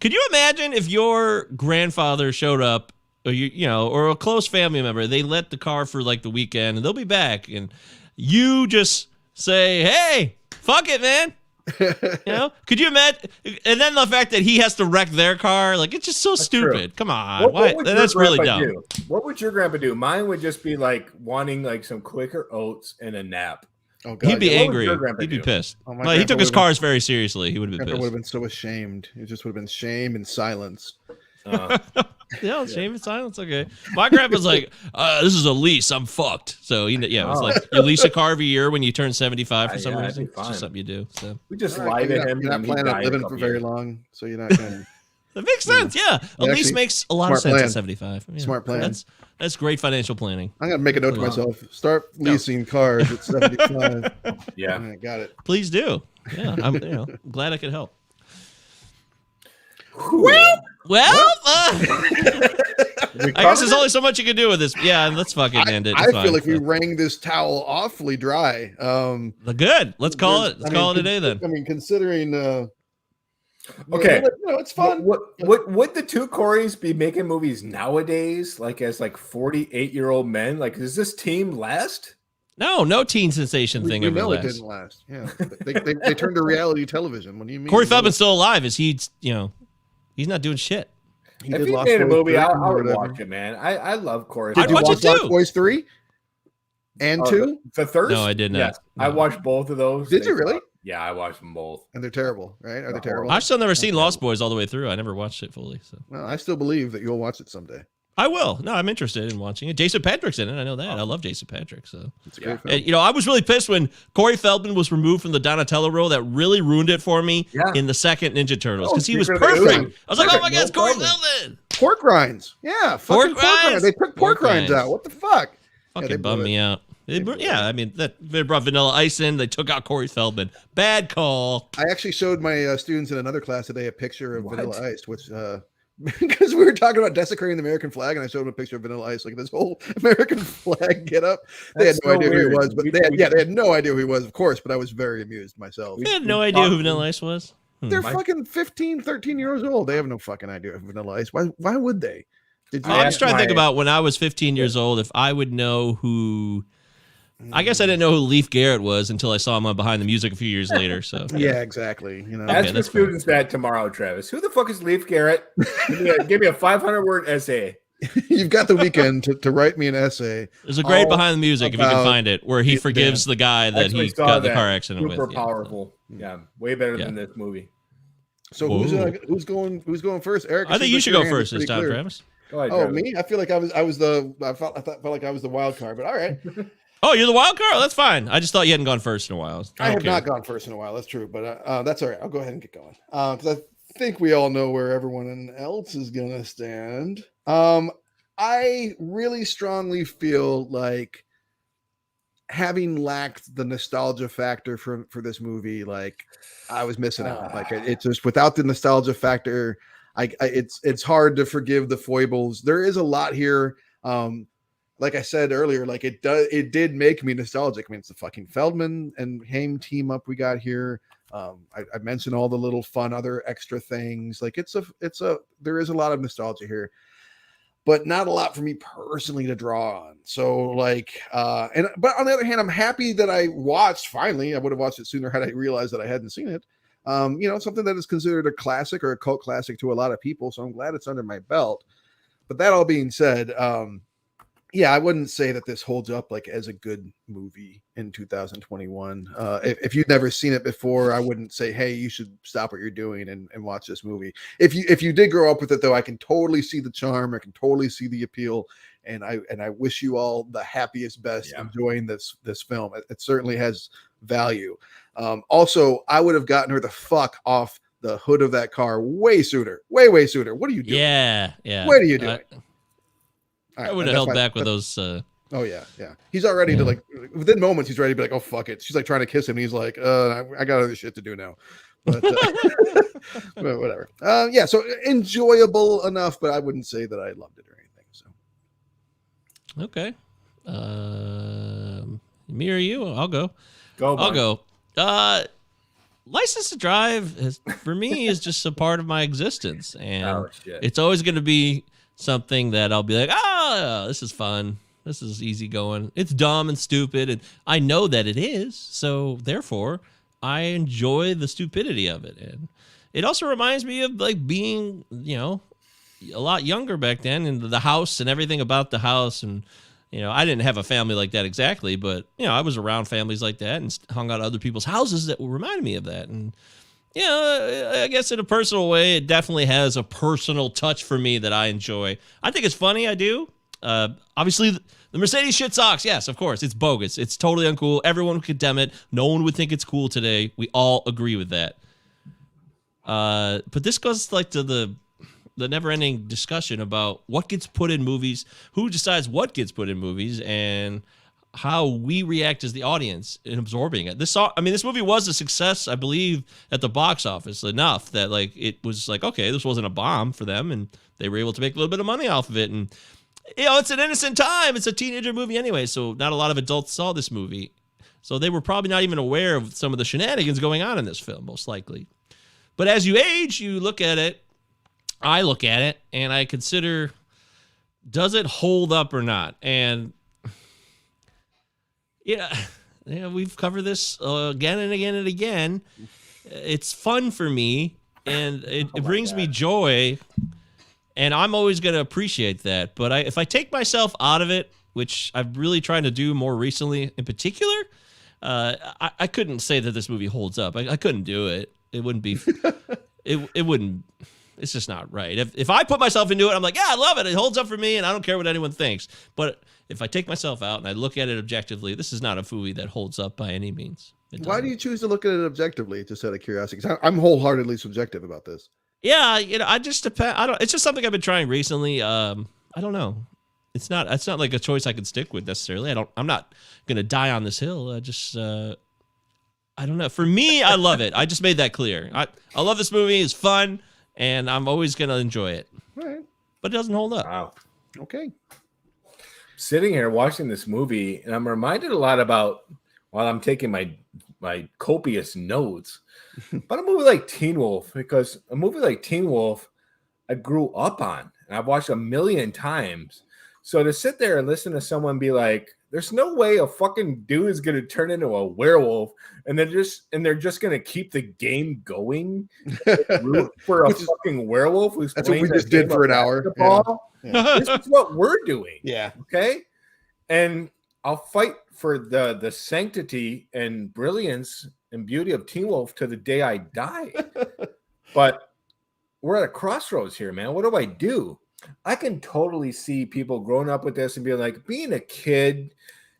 Could you imagine if your grandfather showed up? Or a close family member, they let the car for like the weekend and they'll be back and you just say, hey, fuck it, man. Could you imagine? And then the fact that he has to wreck their car, like it's just so stupid. True. Come on. That's really dumb. What would your grandpa do? Mine would just be like wanting like some Quaker Oats and a nap. Oh, God. He'd be angry. He'd be pissed. He took his cars very seriously. He would have been pissed. Would have been so ashamed. It just would have been shame and silence. Shame and silence. Okay. My grandpa's like, this is a lease. I'm fucked. So it was like you lease a car every year when you turn 75 for some reason. It's just something you do. So we just lie to him. You're not planning on living for very long, so you're not going to. That makes sense. Yeah, a lease makes a lot of sense at 75. Yeah. Smart plan. That's great financial planning. I'm gonna make a note to myself. Start leasing cars at 75. Yeah, I got it. Please do. Yeah, I'm glad I could help. Well, I guess there's only so much you can do with this. Yeah, let's fucking end it. I feel like we wrang this towel awfully dry. Good. Let's call it. Let's call it a day then. I mean, considering. Okay, it's fun. Would the two Coreys be making movies nowadays, like as 48-year-old men? Like, does this team last? No teen sensation thing ever lasts. It didn't last. Yeah, they turned to reality television. What do you mean? Corey Feldman's still alive. Is he? He's not doing shit. If he made a movie, I would watch it, man. I love Corey. I'd watch it too. Lost Boys 3 and 2? The third? No, I did not. Yes, no. I watched both of those. Did you really? Yeah, I watched them both. And they're terrible, right? Are they terrible? I've still never seen Lost Boys all the way through. I never watched it fully. So. Well, I still believe that you'll watch it someday. I will. No, I'm interested in watching it. Jason Patric's in it. I know that. I love Jason Patric. So it's a great film. And, I was really pissed when Corey Feldman was removed from the Donatello role. That really ruined it for me in the second Ninja Turtles because he was perfect. I was like, oh my God, it's Corey Feldman. Pork rinds. Yeah, pork rinds. They took pork rinds out. What the fuck? Fucking bummed me out. They brought Vanilla Ice in. They took out Corey Feldman. Bad call. I actually showed my students in another class today a picture of Vanilla Ice, which because we were talking about desecrating the American flag, and I showed them a picture of Vanilla Ice, like this whole American flag get up. They had no idea who he was, but they had no idea who he was, of course. But I was very amused myself. They had no idea who Vanilla Ice was. They're fucking 15, 13 years old. They have no fucking idea of Vanilla Ice. Why would they? I'm just trying to think about when I was 15 years old, if I would know who. I guess I didn't know who Leif Garrett was until I saw him on Behind the Music a few years later. So yeah, exactly. Ask the students that tomorrow, Travis. Who the fuck is Leif Garrett? Give me a 500-word essay. You've got the weekend to write me an essay. There's a great Behind the Music if you can find it, where he forgives the guy that he got in the car accident with. Super powerful. Yeah, way better than this movie. So who's going first, Eric? I think you should go first this time, Travis. Go ahead, Travis. Me? I feel like I felt like I was the wild card, but all right. Oh, you're the wild card? Oh, that's fine. I just thought you hadn't gone first in a while. I have not gone first in a while. That's true, but that's all right. I'll go ahead and get going because I think we all know where everyone else is going to stand. I really strongly feel like having lacked the nostalgia factor for this movie, like I was missing out. Like it's just without the nostalgia factor, it's hard to forgive the foibles. There is a lot here. Like I said earlier, like it did make me nostalgic. I mean, it's the fucking Feldman and Haim team up we got here. I mentioned all the little fun other extra things. Like there is a lot of nostalgia here, but not a lot for me personally to draw on. So like, but on the other hand, I'm happy that I watched finally. I would have watched it sooner had I realized that I hadn't seen it. Something that is considered a classic or a cult classic to a lot of people. So I'm glad it's under my belt. But that all being said, yeah, I wouldn't say that this holds up like as a good movie in 2021. If you've never seen it before, I wouldn't say, hey, you should stop what you're doing and watch this movie. If you did grow up with it, though, I can totally see the charm. I can totally see the appeal. And I wish you all the happiest, best enjoying this film. It certainly has value. Also, I would have gotten her the fuck off the hood of that car way sooner. Way sooner. What are you doing? Yeah. What are you doing? I would have held back with those. Oh yeah. He's already to like within moments. He's ready to be like, oh fuck it. She's like trying to kiss him. And he's like, I got other shit to do now. But, but whatever. Yeah. So enjoyable enough, but I wouldn't say that I loved it or anything. So. Okay. Me or you? I'll go. I'll go. License to Drive for me is just a part of my existence, and it's always going to be something that I'll be like, this is fun. This is easy going. It's dumb and stupid, and I know that it is. So therefore, I enjoy the stupidity of it, and it also reminds me of like being, a lot younger back then, and the house and everything about the house, and I didn't have a family like that exactly, but I was around families like that and hung out at other people's houses that reminded me of that, and. I guess in a personal way, it definitely has a personal touch for me that I enjoy. I think it's funny. I do. Obviously, the Mercedes shit sucks. Yes, of course. It's bogus. It's totally uncool. Everyone would condemn it. No one would think it's cool today. We all agree with that. But this goes like to the never-ending discussion about what gets put in movies, who decides what gets put in movies, and how we react as the audience in absorbing it. This movie was a success, I believe, at the box office enough that like it was like, okay, this wasn't a bomb for them, and they were able to make a little bit of money off of it. And it's an innocent time. It's a teenager movie anyway, so not a lot of adults saw this movie, so they were probably not even aware of some of the shenanigans going on in this film, most likely. But as you age, you look at it. I look at it, and I consider, does it hold up or not? And yeah, we've covered this again and again and again. It's fun for me, and it brings me joy, and I'm always going to appreciate that. But if I take myself out of it, which I've really tried to do more recently in particular, I couldn't say that this movie holds up. I couldn't do it. It wouldn't be. It wouldn't. It's just not right. If I put myself into it, I'm like, yeah, I love it. It holds up for me, and I don't care what anyone thinks. But if I take myself out and I look at it objectively, this is not a movie that holds up by any means. Why do you choose to look at it objectively, just out of curiosity? 'Cause I'm wholeheartedly subjective about this. Yeah, I just depend. It's just something I've been trying recently. I don't know. It's not like a choice I could stick with necessarily. I'm not gonna die on this hill. I don't know. For me, I love it. I just made that clear. I love this movie. It's fun, and I'm always gonna enjoy it. All right. But it doesn't hold up. Wow. Okay. Sitting here watching this movie, and I'm reminded a lot about while I'm taking my copious notes about a movie like Teen Wolf, because a movie like Teen Wolf I grew up on and I've watched a million times. So to sit there and listen to someone be like, there's no way a fucking dude is gonna turn into a werewolf, and they're just gonna keep the game going root for a fucking werewolf who's that's what we just did for an hour. Yeah. This is what we're doing. Yeah. Okay. And I'll fight for the sanctity and brilliance and beauty of Teen Wolf to the day I die. But we're at a crossroads here, man. What do I do? I can totally see people growing up with this and being like, being a kid,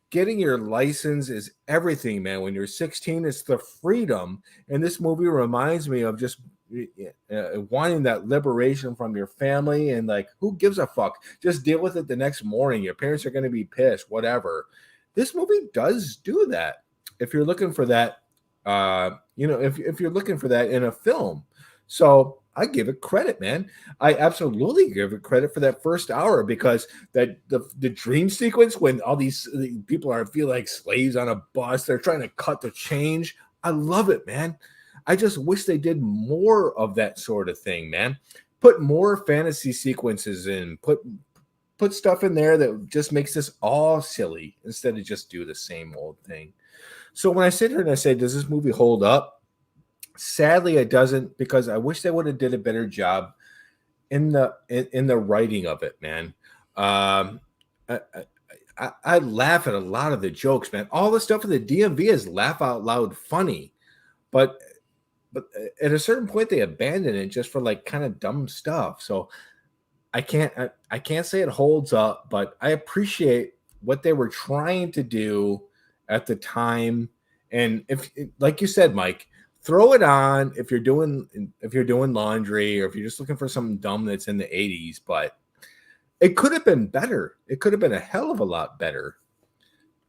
getting your license is everything, man. When you're 16, it's the freedom. And this movie reminds me of just wanting that liberation from your family, and like, who gives a fuck? Just deal with it the next morning. Your parents are going to be pissed, whatever. This movie does do that. If you're looking for that, if you're looking for that in a film. So I give it credit, man. I absolutely give it credit for that first hour, because that the dream sequence when all these people feel like slaves on a bus, they're trying to cut the change. I love it, man. I just wish they did more of that sort of thing, man. Put more fantasy sequences in. Put stuff in there that just makes this all silly instead of just do the same old thing. So when I sit here and I say, does this movie hold up? Sadly, it doesn't, because I wish they would have did a better job in the writing of it, man. I laugh at a lot of the jokes, man. All the stuff in the DMV is laugh out loud funny, but at a certain point they abandon it just for like kind of dumb stuff. So I can't say it holds up, but I appreciate what they were trying to do at the time. And if, like you said, Mike, throw it on if you're doing laundry or if you're just looking for something dumb that's in the 80s, but it could have been better. It could have been a hell of a lot better.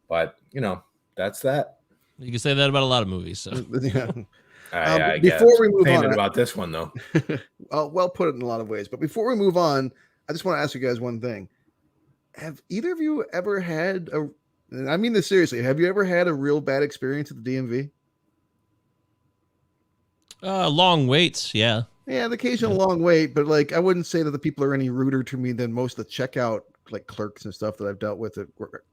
But, that's that. You can say that about a lot of movies. So. I before we move on about this one, though. Well put it in a lot of ways. But before we move on, I just want to ask you guys one thing. Have either of you ever had and I mean this seriously, have you ever had a real bad experience at the DMV? Long waits, yeah. Yeah, the occasional long wait, but like I wouldn't say that the people are any ruder to me than most of the checkout like clerks and stuff that I've dealt with at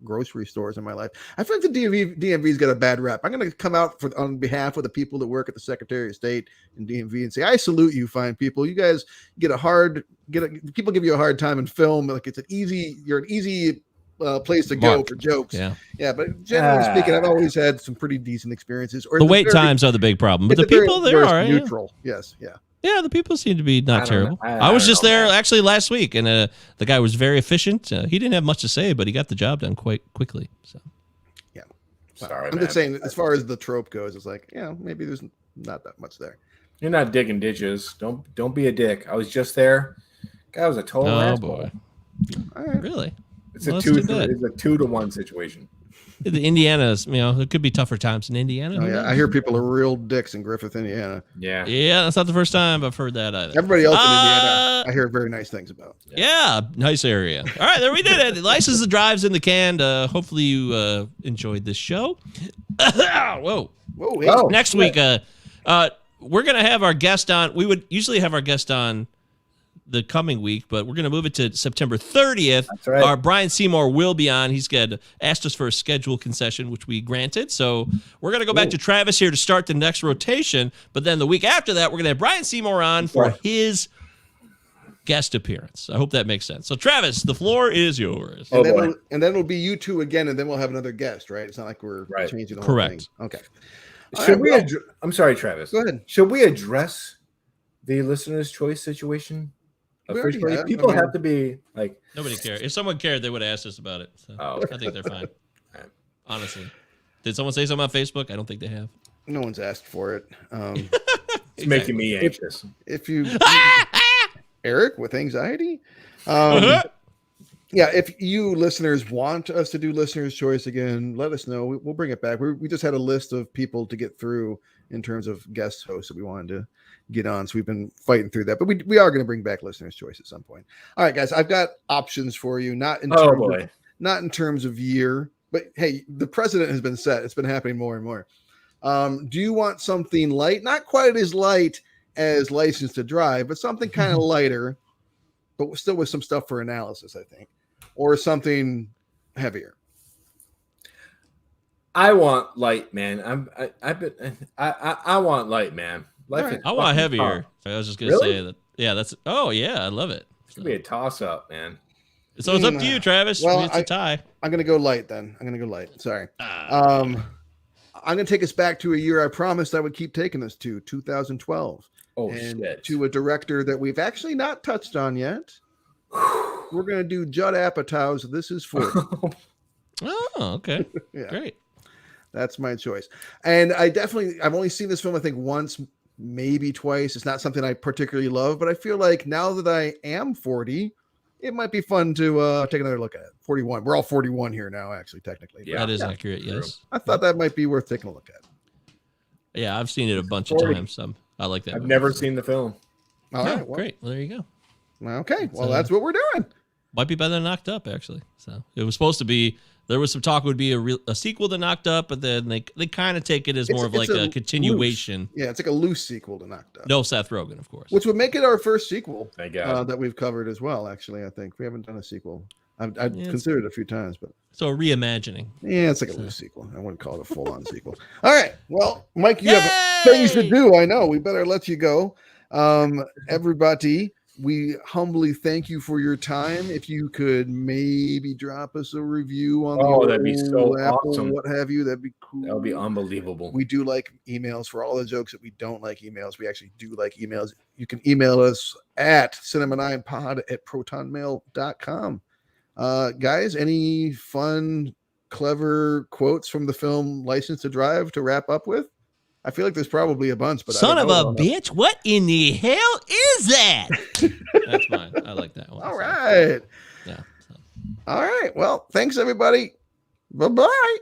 grocery stores in my life. I feel like the DMV's got a bad rep. I'm going to come out on behalf of the people that work at the Secretary of State and DMV and say, I salute you, fine people. You guys people give you a hard time in film. Like you're an easy place to go for jokes. Yeah. But generally speaking, I've always had some pretty decent experiences. Or the wait times are the big problem, but the people there are neutral. Yes. Yeah. Yeah, the people seem to be not terrible. I was just there actually last week, and the guy was very efficient. He didn't have much to say, but he got the job done quite quickly. So, yeah. Sorry, I'm just saying, as far as the trope goes, it's like, maybe there's not that much there. You're not digging ditches. Don't be a dick. I was just there. Guy was a total asshole. Boy. All right. Really? It's a 2-to-1 situation. The Indiana's, it could be tougher times in Indiana. Oh, yeah. I hear people are real dicks in Griffith, Indiana. Yeah. Yeah, that's not the first time I've heard that either. Everybody else in Indiana, I hear very nice things about. Yeah, nice area. All right, there we did it. License the drives in the can. Hopefully you enjoyed this show. Whoa. Hey. Next week, we're going to have our guest on. We would usually have our guest on the coming week, but we're going to move it to September 30th. That's right. Our Brian Seymour will be on. He's asked us for a schedule concession, which we granted. So we're going to go back to Travis here to start the next rotation. But then the week after that, we're going to have Brian Seymour on for his guest appearance. I hope that makes sense. So Travis, the floor is yours. And then it'll be you two again, and then we'll have another guest, right? It's not like we're changing the whole thing. Okay. I'm sorry, Travis. Go ahead. Should we address the listener's choice situation? People have to be like, nobody cares. If someone cared, they would have asked us about it. So I think they're fine. Honestly, did someone say something on Facebook? I don't think they have. No one's asked for it. It's making me anxious. If you, Eric, with anxiety, if you listeners want us to do listener's choice again, let us know. We'll bring it back. We just had a list of people to get through in terms of guest hosts that we wanted to get on, so we've been fighting through that, but we are going to bring back listener's choice at some point. All right, guys, I've got options for you, not in terms of year, but hey, the precedent has been set. It's been happening more and more. Do you want something light, not quite as light as License to Drive, but something kind of lighter, but still with some stuff for analysis, I think, or something heavier? I want light, man. I want light, man. I want heavier. I was just gonna say that. Yeah, that's. Oh yeah, I love it. It's gonna be a toss-up, man. So it's up to you, Travis. Well, it's a tie. I'm gonna go light then. Sorry. I'm gonna take us back to a year I promised I would keep taking us to, 2012. Oh shit! To a director that we've actually not touched on yet. We're gonna do Judd Apatow's "This Is 40." Oh, okay. Yeah. Great. That's my choice. And I've only seen this film, I think, once, maybe twice. It's not something I particularly love, but I feel like now that I am 40, it might be fun to take another look at it. 41. We're all 41 here now, actually, technically. Yeah, that is accurate, yes. I thought that might be worth taking a look at. Yeah, I've seen it a bunch of times. I like that. I've never seen the film. All right. Well, great. Well, there you go. Okay. Well, that's what we're doing. Might be better than Knocked Up, actually. So it was supposed to be. There was some talk it would be a sequel to Knocked Up, but then they kind of take it as more of like a continuation. Yeah, it's like a loose sequel to Knocked Up. No Seth Rogen, of course. Which would make it our first sequel that we've covered as well, actually, I think. We haven't done a sequel. I've considered it a few times, but... So a reimagining. Yeah, it's like a loose sequel. I wouldn't call it a full-on sequel. All right. Well, Mike, you have things to do, I know. We better let you go. Everybody, we humbly thank you for your time. If you could maybe drop us a review on that'd be so Apple, awesome. what have you, that'd be cool. That would be unbelievable. We do like emails. For all the jokes that we don't like emails, we actually do like emails. You can email us at cinema9pod@protonmail.com. Guys, any fun, clever quotes from the film License to Drive to wrap up with? I feel like there's probably a bunch, but son of a bitch, what in the hell is that? That's mine. I like that one. All right. Yeah. All right. Well, thanks everybody. Bye-bye.